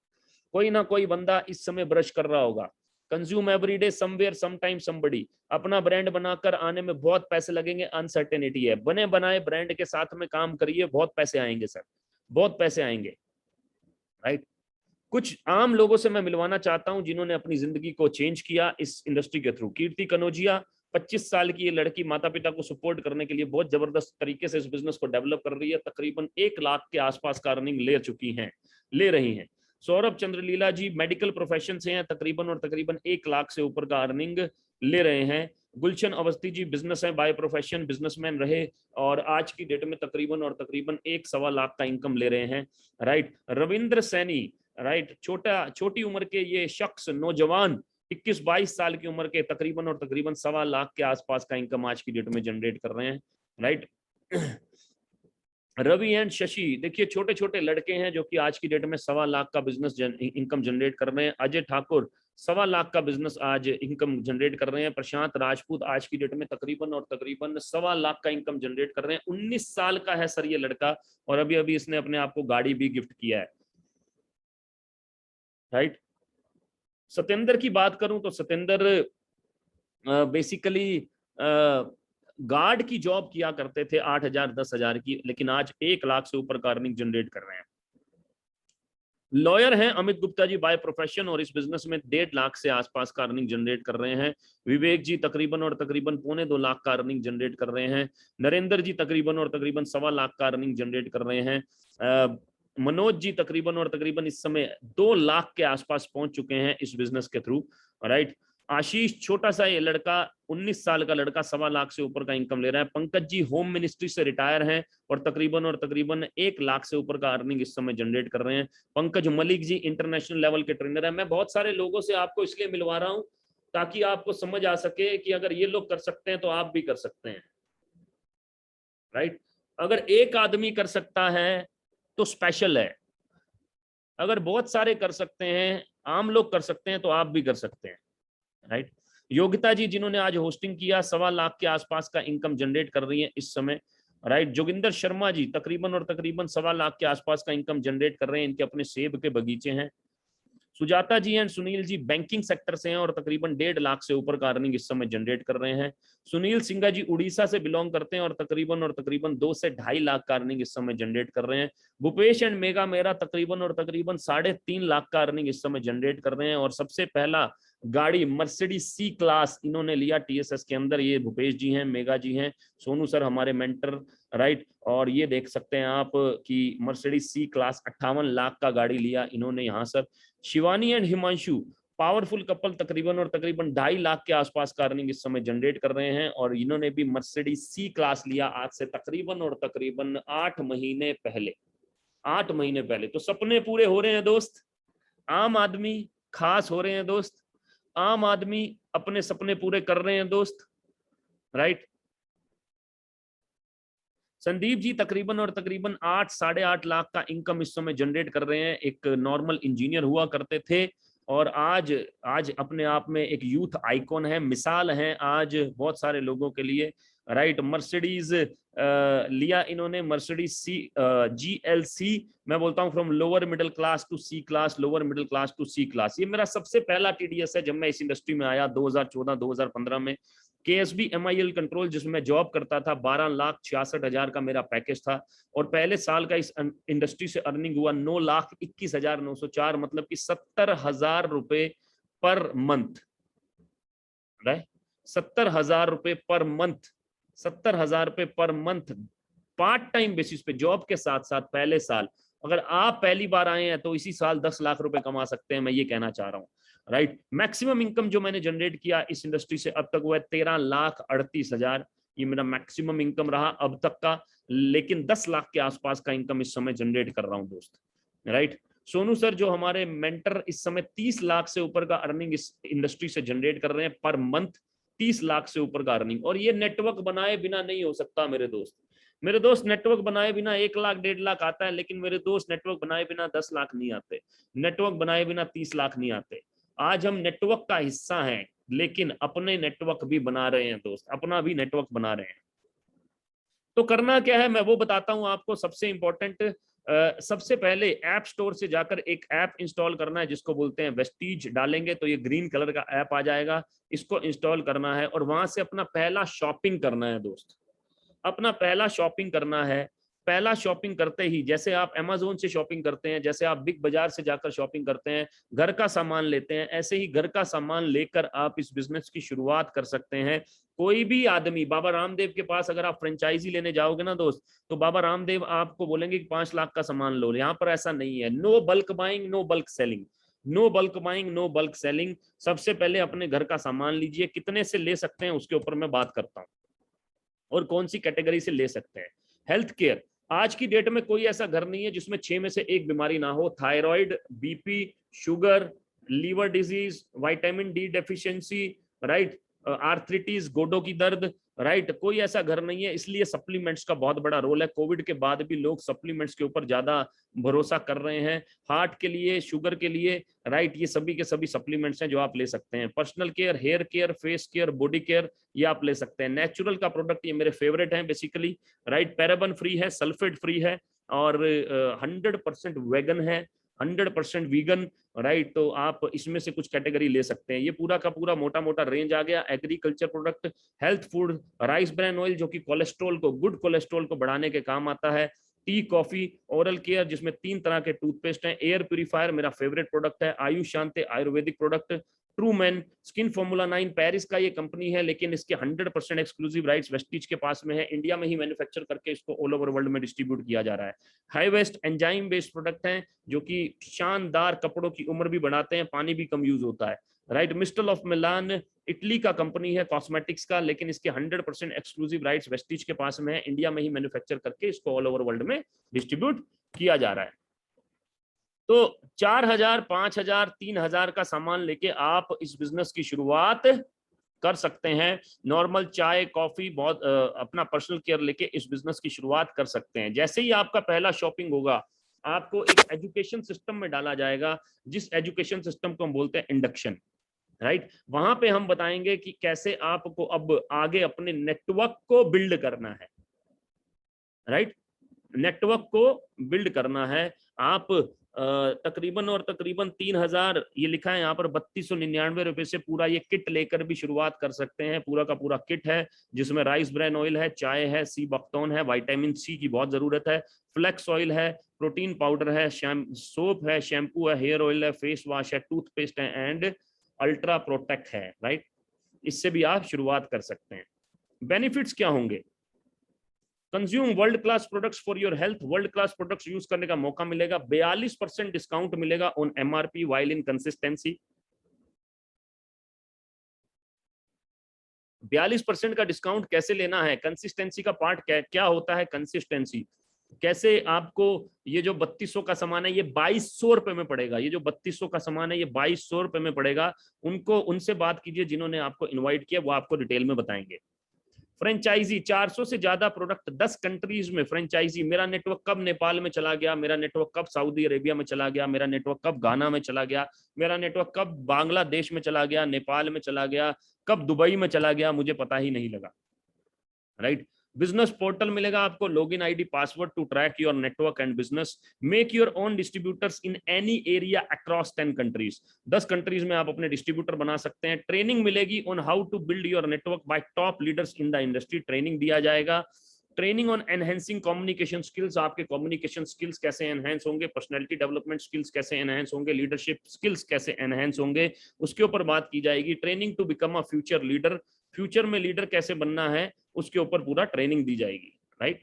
कोई ना कोई बंदा इस समय ब्रश कर रहा होगा। Consume everyday somewhere sometime somebody, अपना ब्रांड बनाकर आने में बहुत पैसे लगेंगे, अनसर्टेनिटी है, बने बनाए ब्रांड के साथ में काम करिए, बहुत पैसे आएंगे सर, बहुत पैसे आएंगे, राइट। कुछ आम लोगों से मैं मिलवाना चाहता हूं जिन्होंने अपनी जिंदगी को चेंज किया इस इंडस्ट्री के थ्रू। कीर्ति कनौजिया 25 साल की ये लड़की माता पिता को सपोर्ट करने के लिए बहुत जबरदस्त तरीके से इस बिजनेस को डेवलप कर रही है, तकरीबन 1 लाख के आसपास का अर्निंग ले रही हैं। सौरभ चंद्रलीला जी मेडिकल प्रोफेशन से हैं, तकरीबन और तकरीबन 1 लाख से ऊपर का अर्निंग ले रहे हैं। गुलशन अवस्थी जी बिजनेस है, बाय प्रोफेशन बिजनेसमैन रहे और आज की डेट में तकरीबन और तकरीबन 1-1.25 लाख का इनकम ले रहे हैं, राइट। रविंद्र सैनी, राइट, छोटी उम्र के ये शख्स, नौजवान 21-22 साल की उम्र के, तकरीबन और तकरीबन 1.25 लाख के आसपास का इनकम आज की डेट में जनरेट कर रहे हैं, राइट। रवि एंड शशि, देखिए छोटे छोटे लड़के हैं जो कि आज की डेट में 1.25 लाख का बिजनेस इनकम जनरेट कर रहे हैं। अजय ठाकुर 1.25 लाख का बिजनेस आज इनकम जनरेट कर रहे हैं। प्रशांत राजपूत आज की डेट में तकरीबन और तकरीबन 1.25 लाख का इनकम जनरेट कर रहे हैं। 19 साल का है सर ये लड़का और अभी अभी इसने अपने आप को गाड़ी भी गिफ्ट किया है, राइट। सत्येंद्र की बात करूं तो सत्येंद्र बेसिकली गार्ड की जॉब किया करते थे 8,000 10,000 की, लेकिन आज 1 लाख से ऊपर का अर्निंग जनरेट कर रहे हैं। लॉयर हैं अमित गुप्ता जी बाय प्रोफेशन और इस बिजनेस में 1.5 लाख से आसपास का अर्निंग जनरेट कर रहे हैं। विवेक जी तकरीबन और तकरीबन 1.25 लाख का अर्निंग जनरेट कर रहे हैं। नरेंद्र जी तकरीबन और तकरीबन 1.25 लाख का अर्निंग जनरेट कर रहे हैं। मनोज जी तकरीबन और तकरीबन इस समय 2 लाख के आसपास पहुंच चुके हैं इस बिजनेस के थ्रू, राइट। आशीष छोटा सा ये लड़का 19 साल का लड़का 1.25 लाख से ऊपर का इनकम ले रहा है। पंकज जी होम मिनिस्ट्री से रिटायर हैं और तकरीबन 1 लाख से ऊपर का अर्निंग इस समय जनरेट कर रहे हैं। पंकज मलिक जी इंटरनेशनल लेवल के ट्रेनर है। मैं बहुत सारे लोगों से आपको इसलिए मिलवा रहा हूं ताकि आपको समझ आ सके कि अगर ये लोग कर सकते हैं तो आप भी कर सकते हैं, राइट। अगर एक आदमी कर सकता है तो स्पेशल है, अगर बहुत सारे कर सकते हैं, आम लोग कर सकते हैं, तो आप भी कर सकते हैं, राइट। योगिता जी जिन्होंने आज होस्टिंग किया 1.25 लाख के आसपास का इनकम जनरेट कर रही है इस समय, राइट। जोगिंदर शर्मा जी तकरीबन और तकरीबन 1.25 लाख के आसपास का इनकम जनरेट कर रहे हैं, इनके अपने सेब के बगीचे हैं। Sujata ji and Sunil ji banking sector से हैं और तकरीबन 1.5 लाख से ऊपर का अर्निंग इस समय जनरेट कर रहे हैं। सुनील सिंघा जी उड़ीसा से बिलोंग करते हैं और तकरीबन 2 से 2.5 लाख का अर्निंग इस समय जनरेट कर रहे हैं। भूपेश एंड मेगा मेरा तकरीबन और तकरीबन 3.5 लाख का अर्निंग इस समय जनरेट कर रहे हैं और सबसे पहला गाड़ी मर्सिडीज सी क्लास इन्होंने लिया टीएसएस के अंदर। ये भूपेश जी हैं, मेगा जी हैं, सोनू सर हमारे मेंटर, राइट। और ये देख सकते हैं आप कि मर्सिडीज सी क्लास 58 लाख का गाड़ी लिया इन्होंने यहाँ sir. Shivani and Himanshu powerful couple तकरीबन और तकरीबन 2.5 लाख के आसपास का अर्निंग इस समय जनरेट कर रहे हैं और इन्होंने भी मर्सिडीज सी क्लास लिया आज से तकरीबन और तकरीबन 8 महीने पहले, 8 महीने पहले। तो सपने पूरे हो रहे हैं दोस्त, आम आदमी खास हो रहे हैं दोस्त, आम आदमी अपने सपने पूरे कर रहे हैं दोस्त, राइट। संदीप जी तकरीबन और तकरीबन 8-8.5 लाख का इनकम इस समय जनरेट कर रहे हैं। एक नॉर्मल इंजीनियर हुआ करते थे और आज अपने आप में एक यूथ आइकॉन है, मिसाल है आज बहुत सारे लोगों के लिए, राइट। मर्सिडीज लिया इन्होंने, मर्सिडीज सी GLC, मैं बोलता हूँ from lower middle class to C class, lower middle class to C class. ये मेरा सबसे पहला TDS है जब मैं इस इंडस्ट्री में आया 2014-2015 में। KSB MIL कंट्रोल जिसमें मैं जॉब करता था 12,66,000 का मेरा पैकेज था और पहले साल का इस इंडस्ट्री से अर्निंग हुआ 9,21,904, मतलब कि 70,000 रुपए पर मंथ, राइट, 70,000 रुपए पर मंथ, 70,000 रुपए per month part time basis पे जॉब के साथ साथ पहले साल। अगर आप पहली बार आए हैं तो इसी साल 10 लाख रुपए कमा सकते हैं, मैं ये कहना चाह रहा हूँ। राइट, मैक्सिमम इनकम जो मैंने जनरेट किया इस इंडस्ट्री से अब तक वो है 13,38,000। ये मेरा मैक्सिमम इनकम रहा अब तक का, लेकिन 10 लाख के आसपास का इनकम इस समय जनरेट कर रहा हूँ दोस्त। राइट, सोनू सर जो हमारे मेंटर इस समय 30 लाख से ऊपर का अर्निंग इस इंडस्ट्री से जनरेट कर रहे हैं पर मंथ, 30 लाख से ऊपर का अर्निंग। और ये नेटवर्क बनाए बिना नहीं हो सकता मेरे दोस्त। मेरे दोस्त नेटवर्क बनाए बिना 1 लाख 1.5 लाख आता है, लेकिन मेरे दोस्त नेटवर्क बनाए बिना 10 लाख नहीं आते, नेटवर्क बनाए बिना 30 लाख नहीं आते। आज हम नेटवर्क का हिस्सा हैं, लेकिन अपने नेटवर्क भी बना रहे हैं दोस्त, अपना भी नेटवर्क बना रहे हैं। तो करना क्या है मैं वो बताता हूं आपको। सबसे इंपॉर्टेंट, सबसे पहले ऐप स्टोर से जाकर एक ऐप इंस्टॉल करना है जिसको बोलते हैं वेस्टीज। डालेंगे तो ये ग्रीन कलर का ऐप आ जाएगा, इसको इंस्टॉल करना है और वहां से अपना पहला शॉपिंग करना है दोस्त, अपना पहला शॉपिंग करना है। पहला शॉपिंग करते ही, जैसे आप अमेज़न से शॉपिंग करते हैं, जैसे आप बिग बाजार से जाकर शॉपिंग करते हैं, घर का सामान लेते हैं, ऐसे ही घर का सामान लेकर आप इस बिजनेस की शुरुआत कर सकते हैं। कोई भी आदमी, बाबा रामदेव के पास अगर आप फ्रेंचाइजी लेने जाओगे ना दोस्त, तो बाबा रामदेव आपको बोलेंगे कि 5 लाख का सामान लो। यहाँ पर ऐसा नहीं है। No bulk buying, no bulk selling, no bulk buying, no bulk selling. सबसे पहले अपने घर का सामान लीजिए, कितने से ले सकते हैं उसके ऊपर मैं बात करता हूँ और कौन सी कैटेगरी से ले सकते हैं। हेल्थ केयर, आज की डेट में कोई ऐसा घर नहीं है जिसमें 6 में से एक बीमारी ना हो। Thyroid, BP, sugar, liver disease, vitamin D deficiency, right, arthritis, गोडों की दर्द, राइट, कोई ऐसा घर नहीं है। इसलिए सप्लीमेंट्स का बहुत बड़ा रोल है। कोविड के बाद भी लोग सप्लीमेंट्स के ऊपर ज्यादा भरोसा कर रहे हैं, हार्ट के लिए, शुगर के लिए, राइट। ये सभी के सभी सप्लीमेंट्स हैं जो आप ले सकते हैं। Personal care, hair care, face care, body care, ये आप ले सकते हैं। नेचुरल का प्रोडक्ट ये मेरे फेवरेट हैं बेसिकली, राइट। पैराबन फ्री है, सल्फेट फ्री है और 100% वेगन है, 100% वीगन, राइट। तो आप इसमें से कुछ कैटेगरी ले सकते हैं। ये पूरा का पूरा मोटा मोटा रेंज आ गया। Agriculture product, health food, rice bran oil जो कि कोलेस्ट्रॉल को, गुड कोलेस्ट्रॉल को बढ़ाने के काम आता है। टी, कॉफी, ओरल केयर जिसमें 3 तरह के टूथपेस्ट हैं। एयर प्यूरिफायर मेरा फेवरेट प्रोडक्ट है। Ayush Shanti Ayurvedic product. True man, skin formula 9 Paris का ये कंपनी है, लेकिन इसके 100% एक्सक्लूसिव राइट्स वेस्टीज के पास में है। इंडिया में ही मैन्युफैक्चर करके इसको ऑल ओवर वर्ल्ड में डिस्ट्रीब्यूट किया जा रहा है। High waist enzyme based product हैं जो कि शानदार कपड़ों की उम्र भी बढ़ाते हैं, पानी भी कम यूज होता है, राइट। मिस्टल ऑफ मिलान इटली का कंपनी है कॉस्मेटिक्स का, लेकिन इसके 100% एक्सक्लूसिव राइट्स वेस्टीज के पास में है। इंडिया में ही मैन्युफैक्चर करके इसको ऑल ओवर वर्ल्ड में डिस्ट्रीब्यूट किया जा रहा है। तो 4,000, 5,000, 3,000 का सामान लेके आप इस बिजनेस की शुरुआत कर सकते हैं। नॉर्मल चाय, कॉफी, बहुत अपना पर्सनल केयर लेके इस बिजनेस की शुरुआत कर सकते हैं। जैसे ही आपका पहला शॉपिंग होगा, आपको एक एजुकेशन सिस्टम में डाला जाएगा, जिस एजुकेशन सिस्टम को हम बोलते हैं इंडक्शन, राइट। वहां पे हम बताएंगे कि कैसे आपको अब आगे अपने नेटवर्क को बिल्ड करना है, राइट। नेटवर्क को बिल्ड करना है। आप तकरीबन और तकरीबन 3,000, ये लिखा है यहाँ पर 3299 रुपए से पूरा ये किट लेकर भी शुरुआत कर सकते हैं। पूरा का पूरा किट है जिसमें राइस ब्रान ऑयल है, चाय है, सी बकथॉर्न है, विटामिन सी की बहुत जरूरत है, फ्लेक्स ऑयल है, प्रोटीन पाउडर है, सोप है, शैम्पू है, हेयर ऑयल है, फेस वॉश है, टूथपेस्ट है एंड अल्ट्रा प्रोटेक्ट है, राइट। इससे भी आप शुरुआत कर सकते हैं। बेनिफिट्स क्या होंगे? Consume world class products for your health. World class products use करने का मौका मिलेगा। 42% डिस्काउंट मिलेगा on MRP while in consistency. 42% का डिस्काउंट कैसे लेना है? कंसिस्टेंसी का पार्ट क्या होता है? कंसिस्टेंसी कैसे आपको, ये जो 3200 का सामान है ये 2200 रुपए में पड़ेगा। ये जो 3200 का सामान है ये 2200 रुपए में पड़ेगा। उनसे बात कीजिए जिन्होंने आपको इन्वाइट किया, वो आपको डिटेल में बताएंगे। फ्रेंचाइजी, 400 से ज्यादा प्रोडक्ट 10 कंट्रीज में फ्रेंचाइजी। मेरा नेटवर्क कब नेपाल में चला गया, मेरा नेटवर्क कब सऊदी अरेबिया में चला गया, मेरा नेटवर्क कब गाना में चला गया, मेरा नेटवर्क कब बांग्लादेश में चला गया, नेपाल में चला गया, कब दुबई में चला गया, मुझे पता ही नहीं लगा, राइट। बिजनेस पोर्टल मिलेगा आपको, login ID, password to track your network and business. Make your own distributors in any area across 10 countries. 10 countries में आप अपने डिस्ट्रीब्यूटर बना सकते हैं। ट्रेनिंग मिलेगी on how to build your network by top leaders in the industry. Training दिया जाएगा। Training on enhancing communication skills, आपके कम्युनिकेशन स्किल्स कैसे एनहेंस होंगे, पर्सनैलिटी डेवलपमेंट स्किल्स कैसे एनहेंस होंगे, लीडरशिप स्किल्स कैसे एनहेंस होंगे, उसके ऊपर बात की जाएगी। Training to become a future leader, future में लीडर कैसे बनना है उसके ऊपर पूरा ट्रेनिंग दी जाएगी, राइट।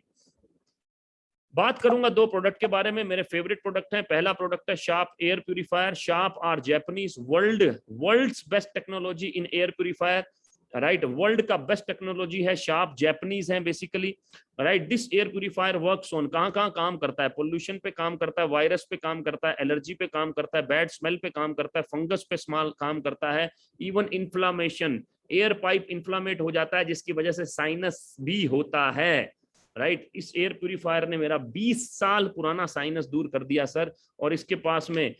बात करूंगा दो प्रोडक्ट के बारे में, मेरे फेवरेट प्रोडक्ट हैं। पहला प्रोडक्ट है Sharp air purifier. Sharp are Japanese world's best technology in air purifier, right. World का बेस्ट टेक्नोलॉजी है शार्प, जापानीज है basically, right. This air purifier works on, कहाँ कहाँ काम करता है, पोल्यूशन पे काम करता है, वायरस पे काम करता है, एलर्जी पे काम करता है, बैड स्मेल पे काम करता है, फंगस पे काम करता है, इवन इन्फ्लामेशन, एयर पाइप इन्फ्लामेट हो जाता है जिसकी वजह से साइनस भी होता है, राइट। इस एयर प्यूरिफायर ने मेरा 20 साल पुराना साइनस दूर कर दिया सर, और इसके पास में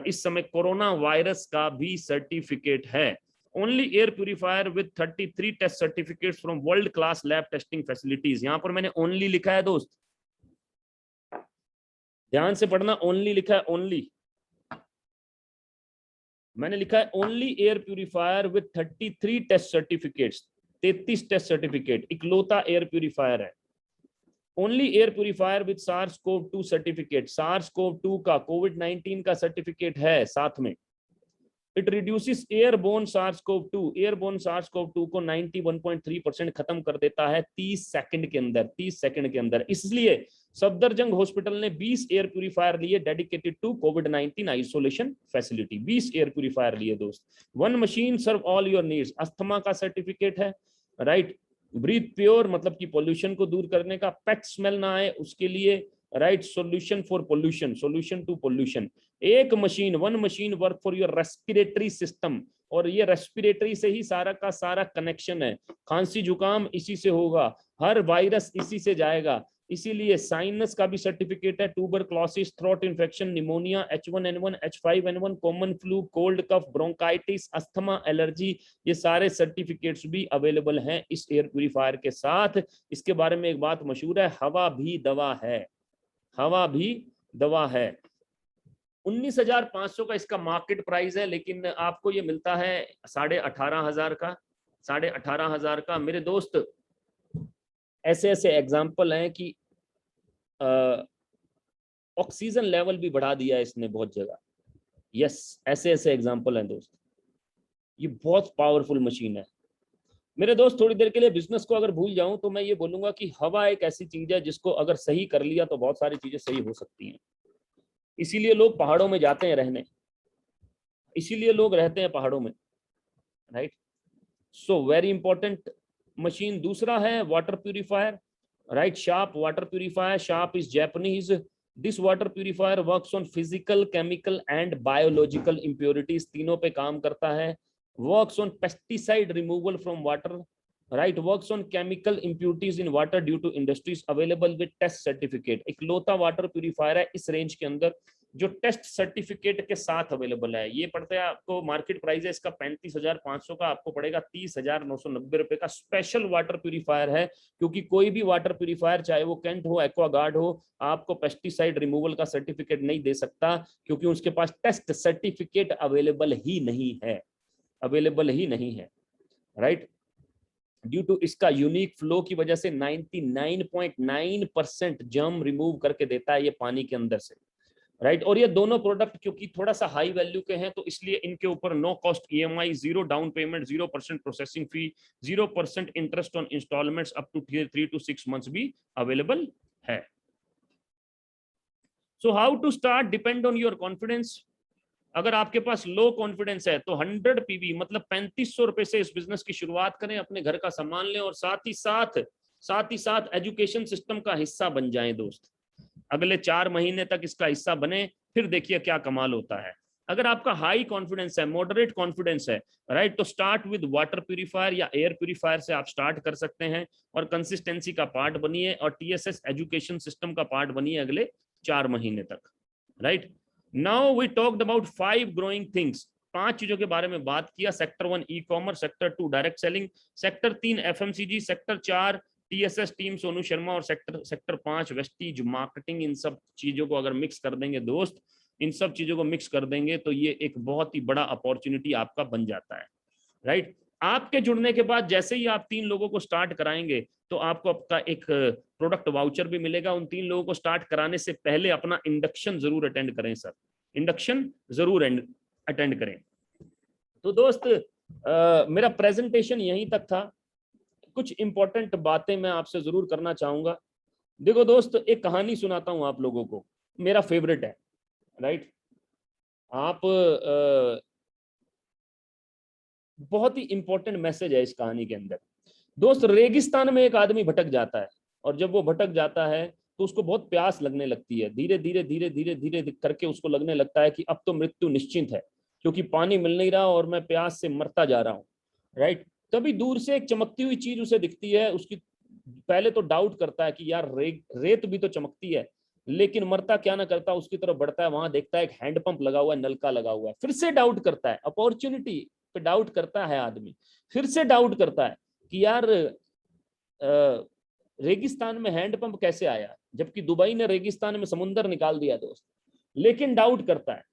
इस समय कोरोना वायरस का भी सर्टिफिकेट है। Only air purifier with 33 test certificates from world class lab testing facilities. यहां पर मैंने ओनली लिखा है दोस्त, ध्यान से पढ़ना, ओनली लिखा है, ओनली मैंने लिखा है only air purifier with 33 test certificates, 33 test certificate, इकलौता एयर प्यूरिफायर है। Only air purifier with SARS-CoV-2 certificate, SARS-CoV-2 का, कोविड-19 का सर्टिफिकेट है साथ में। It reduces airborne SARS-CoV-2, airborne SARS-CoV-2 को 91.3% खत्म कर देता है 30 सेकंड के अंदर, 30 सेकंड के अंदर। इसलिए सफदरजंग हॉस्पिटल ने 20 एयर प्यूरिफायर लिए डेडिकेटेड टू कोविड-19 आइसोलेशन फैसिलिटी, 20 एयर प्यूरिफायर लिए दोस्त। One machine serve all your needs, asthma का सर्टिफिकेट है, राइट। ब्रीथ प्योर मतलब कि पोल्यूशन को दूर करने का, पेट स्मेल ना आए उसके लिए, right. Solution for pollution, solution to pollution. एक machine, one machine work for your respiratory system, और ये रेस्पिरेटरी से ही सारा का सारा कनेक्शन है। खांसी जुकाम इसी से होगा, हर वायरस इसी से जाएगा, इसीलिए साइनस का भी सर्टिफिकेट है, tuberculosis, throat infection, pneumonia, H1N1, H5N1, common flu, cold cough, bronchitis, asthma, allergy, ये सारे सर्टिफिकेट्स भी अवेलेबल हैं इस एयर प्यूरिफायर के साथ। इसके बारे में एक बात मशहूर है, हवा भी दवा है, हवा भी दवा है। 19,500 का इसका मार्केट प्राइस है, लेकिन आपको ये मिलता है 18,500 का, 18,500 का। मेरे दोस्त ऐसे ऐसे एग्जाम्पल हैं कि ऑक्सीजन लेवल भी बढ़ा दिया है इसने बहुत जगह। यस, ऐसे ऐसे एग्जाम्पल हैं दोस्त, ये बहुत पावरफुल मशीन है। मेरे दोस्त थोड़ी देर के लिए बिजनेस को अगर भूल जाऊं तो मैं ये बोलूंगा कि हवा एक ऐसी चीज है जिसको अगर सही कर लिया तो बहुत सारी चीजें सही हो सकती हैं। इसीलिए लोग पहाड़ों में जाते हैं रहने, इसीलिए लोग रहते हैं पहाड़ों में, right. So very important machine. दूसरा है water purifier, right. Sharp water purifier, Sharp is Japanese. This water purifier works on physical, chemical and biological impurities, तीनों पे काम करता है। Works on pesticide removal from water, right. Works on chemical impurities in water due to industries, available with test certificate. इकलौता water purifier है इस range के अंदर जो टेस्ट सर्टिफिकेट के साथ अवेलेबल है। ये पड़ता है आपको, मार्केट प्राइस है इसका 35,500 का, आपको पड़ेगा 30,990 रुपए का। स्पेशल वाटर प्यूरिफायर है, क्योंकि कोई भी वाटर प्यूरिफायर, चाहे वो कैंट हो, एक्वागार्ड हो, आपको पेस्टिसाइड रिमूवल का सर्टिफिकेट नहीं दे सकता, क्योंकि उसके पास टेस्ट सर्टिफिकेट अवेलेबल ही नहीं है, अवेलेबल ही नहीं है, राइट। ड्यू टू इसका यूनिक फ्लो की वजह से 99.9% जर्म रिमूव करके देता है ये पानी के अंदर से, राइट। और ये दोनों प्रोडक्ट क्योंकि थोड़ा सा हाई वैल्यू के हैं तो इसलिए इनके ऊपर no cost EMI, 0 down payment, 0% processing fee, 0% interest on installments up to 3 to 6 months भी अवेलेबल है। So how to start, depend on your confidence. अगर आपके पास लो कॉन्फिडेंस है तो 100 PV मतलब 3500 रुपए से इस बिजनेस की शुरुआत करें, अपने घर का सामान लें और साथ ही साथ एजुकेशन सिस्टम का हिस्सा बन जाएं दोस्त। अगले 4 महीने तक इसका हिस्सा बने, फिर देखिए क्या कमाल होता है। अगर आपका हाई कॉन्फिडेंस है, मॉडरेट कॉन्फिडेंस है, राइट, तो स्टार्ट विद वाटर प्यूरिफायर या एयर प्यूरिफायर से आप स्टार्ट कर सकते हैं और कंसिस्टेंसी का पार्ट बनिए और TSS एजुकेशन सिस्टम का पार्ट बनिए अगले 4 महीने तक, right. Now we talked about 5 growing things, 5 चीजों के बारे में बात किया। Sector 1 e-commerce, sector 2 direct selling, sector 3 FMCG, sector 4 TSS team Sonu Sharma और सेक्टर 5 वेस्टीज मार्केटिंग। इन सब चीजों को अगर मिक्स कर देंगे दोस्त, इन सब चीजों को मिक्स कर देंगे तो ये एक बहुत ही बड़ा अपॉर्चुनिटी आपका बन जाता है, राइट। आपके जुड़ने के बाद जैसे ही आप 3 लोगों को स्टार्ट कराएंगे तो आपको आपका एक प्रोडक्ट वाउचर भी मिलेगा। उन 3 लोगों को स्टार्ट कराने से पहले अपना इंडक्शन जरूर अटेंड करें सर, इंडक्शन जरूर अटेंड करें। तो दोस्त मेरा प्रेजेंटेशन यहीं तक था। कुछ इंपॉर्टेंट बातें मैं आपसे जरूर करना चाहूंगा। देखो दोस्त, एक कहानी सुनाता हूं आप लोगों को, मेरा फेवरेट है, राइट। आप बहुत ही इंपॉर्टेंट मैसेज है इस कहानी के अंदर। दोस्त, रेगिस्तान में एक आदमी भटक जाता है, और जब वो भटक जाता है तो उसको बहुत प्यास लगने लगती है। धीरे धीरे धीरे धीरे धीरे करके उसको लगने लगता है कि अब तो मृत्यु निश्चित है, क्योंकि पानी मिल नहीं रहा और मैं प्यास से मरता जा रहा हूँ, राइट। तभी दूर से एक चमकती हुई चीज उसे दिखती है। उसकी पहले तो डाउट करता है कि यार रेत भी तो चमकती है, लेकिन मरता क्या ना करता उसकी तरफ बढ़ता है। वहां देखता है एक हैंडपंप लगा हुआ है, नलका लगा हुआ है। फिर से डाउट करता है, अपॉर्चुनिटी पे डाउट करता है आदमी। फिर से डाउट करता है कि यार रेगिस्तान में हैंडपंप कैसे आया, जबकि दुबई ने रेगिस्तान में समुंदर निकाल दिया दोस्त। लेकिन डाउट करता है,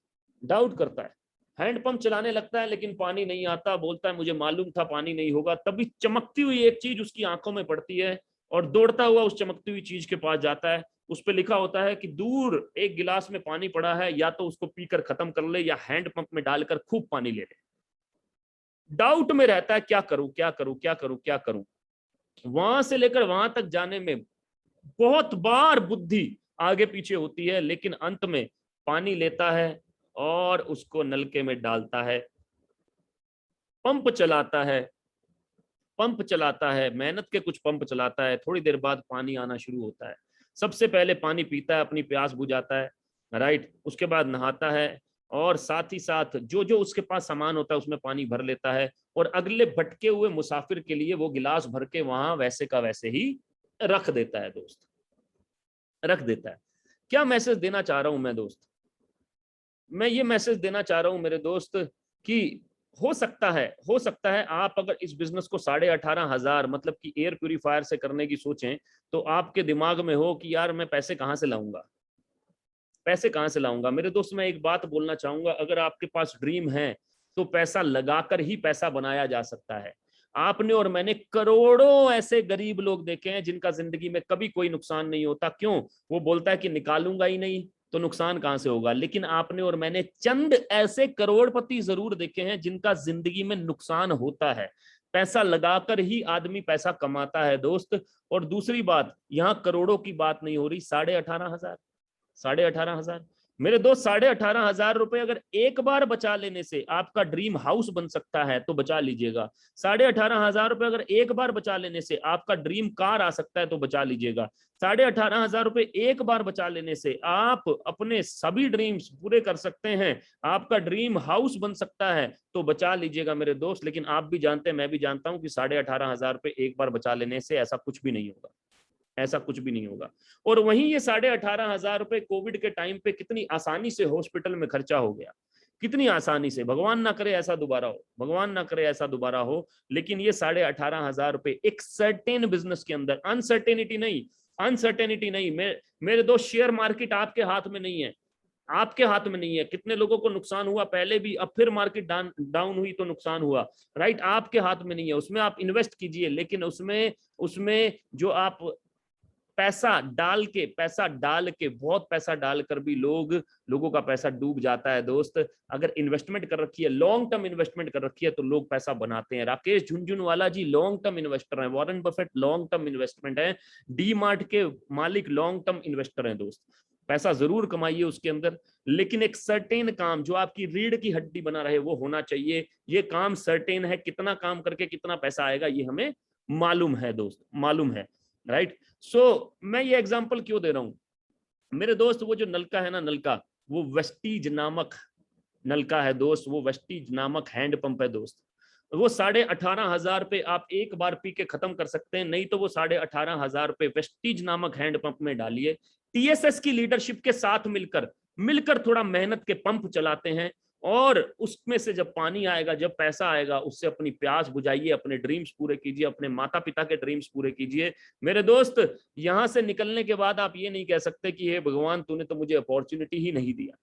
डाउट करता है, हैंडपंप चलाने लगता है, लेकिन पानी नहीं आता। बोलता है मुझे मालूम था पानी नहीं होगा। तभी चमकती हुई एक चीज उसकी आंखों में पड़ती है, और दौड़ता हुआ उस चमकती हुई चीज के पास जाता है। उस पर लिखा होता है कि दूर एक गिलास में पानी पड़ा है, या तो उसको पीकर खत्म कर ले, या हैंडपंप में डालकर खूब पानी ले ले। डाउट में रहता है, क्या करूं क्या करूं क्या करूं क्या करूं। वहां से लेकर वहां तक जाने में बहुत बार बुद्धि आगे पीछे होती है, लेकिन अंत में पानी लेता है और उसको नलके में डालता है, पंप चलाता है, पंप चलाता है, मेहनत के कुछ पंप चलाता है। थोड़ी देर बाद पानी आना शुरू होता है। सबसे पहले पानी पीता है, अपनी प्यास बुझाता है, राइट। उसके बाद नहाता है, और साथ ही साथ जो जो उसके पास सामान होता है उसमें पानी भर लेता है, और अगले भटके हुए मुसाफिर के लिए वो गिलास भर के वहां वैसे का वैसे ही रख देता है दोस्त, रख देता है। क्या मैसेज देना चाह रहा हूं मैं दोस्त? मैं ये मैसेज देना चाह रहा हूं मेरे दोस्त कि हो सकता है आप अगर इस बिजनेस को 18,500 मतलब कि एयर प्यूरिफायर से करने की सोचें, तो आपके दिमाग में हो कि यार मैं पैसे कहां से लाऊंगा, पैसे कहां से लाऊंगा। मेरे दोस्त, मैं एक बात बोलना चाहूंगा, अगर आपके पास ड्रीम है तो पैसा लगाकर ही पैसा बनाया जा सकता है। आपने और मैंने करोड़ों ऐसे गरीब लोग देखे हैं जिनका जिंदगी में कभी कोई नुकसान नहीं होता। क्यों? वो बोलता है कि निकालूंगा ही नहीं तो नुकसान कहां से होगा। लेकिन आपने और मैंने चंद ऐसे करोड़पति जरूर देखे हैं जिनका जिंदगी में नुकसान होता है। पैसा लगाकर ही आदमी पैसा कमाता है दोस्त। और दूसरी बात, यहां करोड़ों की बात नहीं हो रही, 18,500, 18,500। मेरे दोस्त, 18,500 रुपए अगर एक बार बचा लेने से आपका ड्रीम हाउस बन सकता है तो बचा लीजिएगा। 18,500 रुपए अगर एक बार बचा लेने से आपका ड्रीम कार आ सकता है तो बचा लीजिएगा। 18,500 रुपए एक बार बचा लेने से आप अपने सभी ड्रीम्स पूरे कर सकते हैं, आपका ड्रीम हाउस बन सकता है तो बचा लीजिएगा मेरे दोस्त। लेकिन आप भी जानते हैं, मैं भी जानता हूं कि 18,500 रुपए एक बार बचा लेने से ऐसा कुछ भी नहीं होगा, ऐसा कुछ भी नहीं होगा। और वहीं ये 18,500 रुपए कोविड के टाइम पे कितनी आसानी से हॉस्पिटल में खर्चा हो गया, कितनी आसानी से। भगवान ना करे ऐसा दोबारा हो, भगवान ना करे ऐसा दोबारा हो। लेकिन ये 18,500 रुपए एक सर्टेन बिजनेस के अंदर, अनसर्टेनिटी नहीं, अनसर्टेनिटी नहीं। मेरे दोस्त, शेयर मार्केट आपके हाथ में नहीं है, आपके हाथ में नहीं है। कितने लोगों को नुकसान हुआ पहले भी, अब फिर मार्केट डाउन हुई तो नुकसान हुआ, राइट। आपके हाथ में नहीं है। उसमें आप इन्वेस्ट कीजिए, लेकिन उसमें उसमें जो आप पैसा डाल के बहुत पैसा डालकर भी लोगों का पैसा डूब जाता है दोस्त। अगर इन्वेस्टमेंट कर रखी है, लॉन्ग टर्म इन्वेस्टमेंट कर रखी है, तो लोग पैसा बनाते हैं। राकेश झुनझुनवाला जी लॉन्ग टर्म इन्वेस्टर हैं, Warren Buffett long term investment है, डी मार्ट के मालिक लॉन्ग टर्म इन्वेस्टर हैं दोस्त। पैसा जरूर कमाइए उसके अंदर, लेकिन एक सर्टेन काम जो आपकी रीढ़ की हड्डी बना रहे वो होना चाहिए। ये काम सर्टेन है, कितना काम करके कितना पैसा आएगा ये हमें मालूम है दोस्त, मालूम है, राइट। सो मैं ये एग्जांपल क्यों दे रहा हूं मेरे दोस्त, वो जो नलका है ना, नलका, वो वेस्टीज नामक नलका है दोस्त, वो वेस्टीज नामक हैंडपंप है दोस्त। वो 18,500 पे आप एक बार पी के खत्म कर सकते हैं, नहीं तो वो 18,500 पे वेस्टीज नामक हैंडपंप में डालिए। टीएसएस की लीडरशिप के साथ मिलकर मिलकर थोड़ा मेहनत के पंप चलाते हैं, और उसमें से जब पानी आएगा, जब पैसा आएगा, उससे अपनी प्यास बुझाइए, अपने ड्रीम्स पूरे कीजिए, अपने माता पिता के ड्रीम्स पूरे कीजिए मेरे दोस्त। यहां से निकलने के बाद आप ये नहीं कह सकते कि हे भगवान तूने तो मुझे अपॉर्चुनिटी ही नहीं दिया,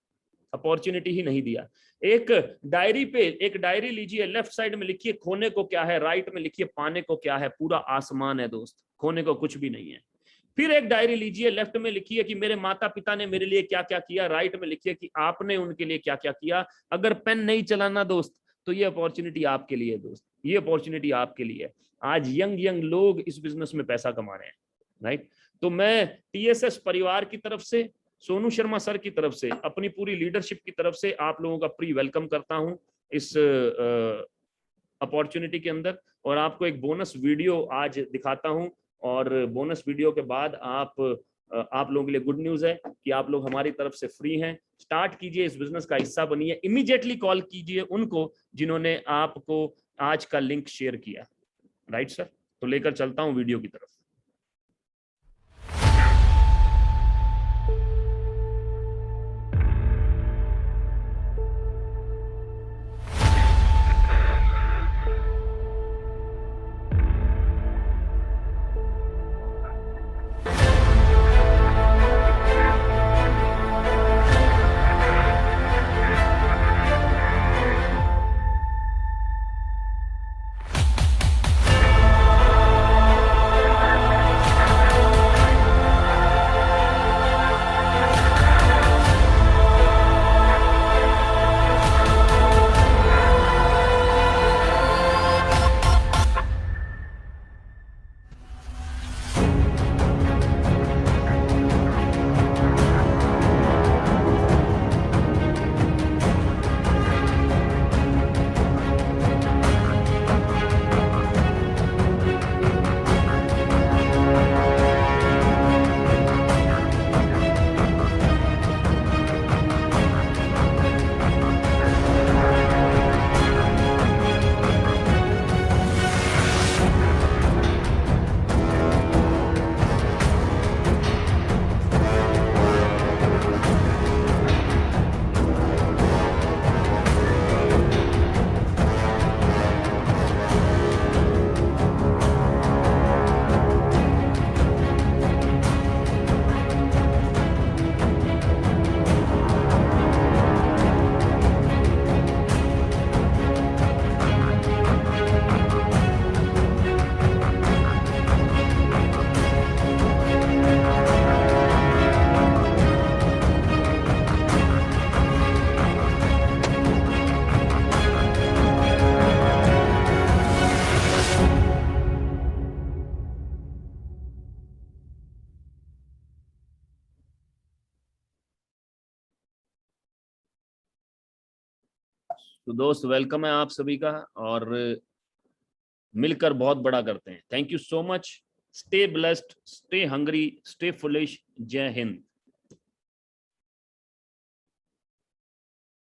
अपॉर्चुनिटी ही नहीं दिया। एक डायरी पे एक डायरी लीजिए, लेफ्ट साइड में लिखिए खोने को क्या है, राइट में लिखिए पाने को क्या है। पूरा आसमान है दोस्त, खोने को कुछ भी नहीं है। फिर एक डायरी लीजिए, लेफ्ट में लिखिए कि मेरे माता पिता ने मेरे लिए क्या क्या किया, राइट में लिखिए कि आपने उनके लिए क्या क्या किया। अगर पेन नहीं चलाना दोस्त तो ये अपॉर्चुनिटी आपके लिए है दोस्त, ये अपॉर्चुनिटी आपके लिए है। आज यंग लोग इस बिजनेस में पैसा कमा रहे हैं, राइट। तो मैं टीएसएस परिवार की तरफ से, सोनू शर्मा सर की तरफ से, अपनी पूरी लीडरशिप की तरफ से आप लोगों का प्री वेलकम करता हूं इस अपॉर्चुनिटी के अंदर। और आपको एक बोनस वीडियो आज दिखाता हूं, और बोनस वीडियो के बाद आप लोगों के लिए गुड न्यूज है कि आप लोग हमारी तरफ से फ्री हैं। स्टार्ट कीजिए, इस बिजनेस का हिस्सा बनिए। इमीडिएटली कॉल कीजिए उनको जिन्होंने आपको आज का लिंक शेयर किया, राइट सर। तो लेकर चलता हूं वीडियो की तरफ। तो दोस्त वेलकम है आप सभी का, और मिलकर बहुत बड़ा करते हैं। Thank you so much. Stay blessed, stay hungry, stay foolish. जय हिंद।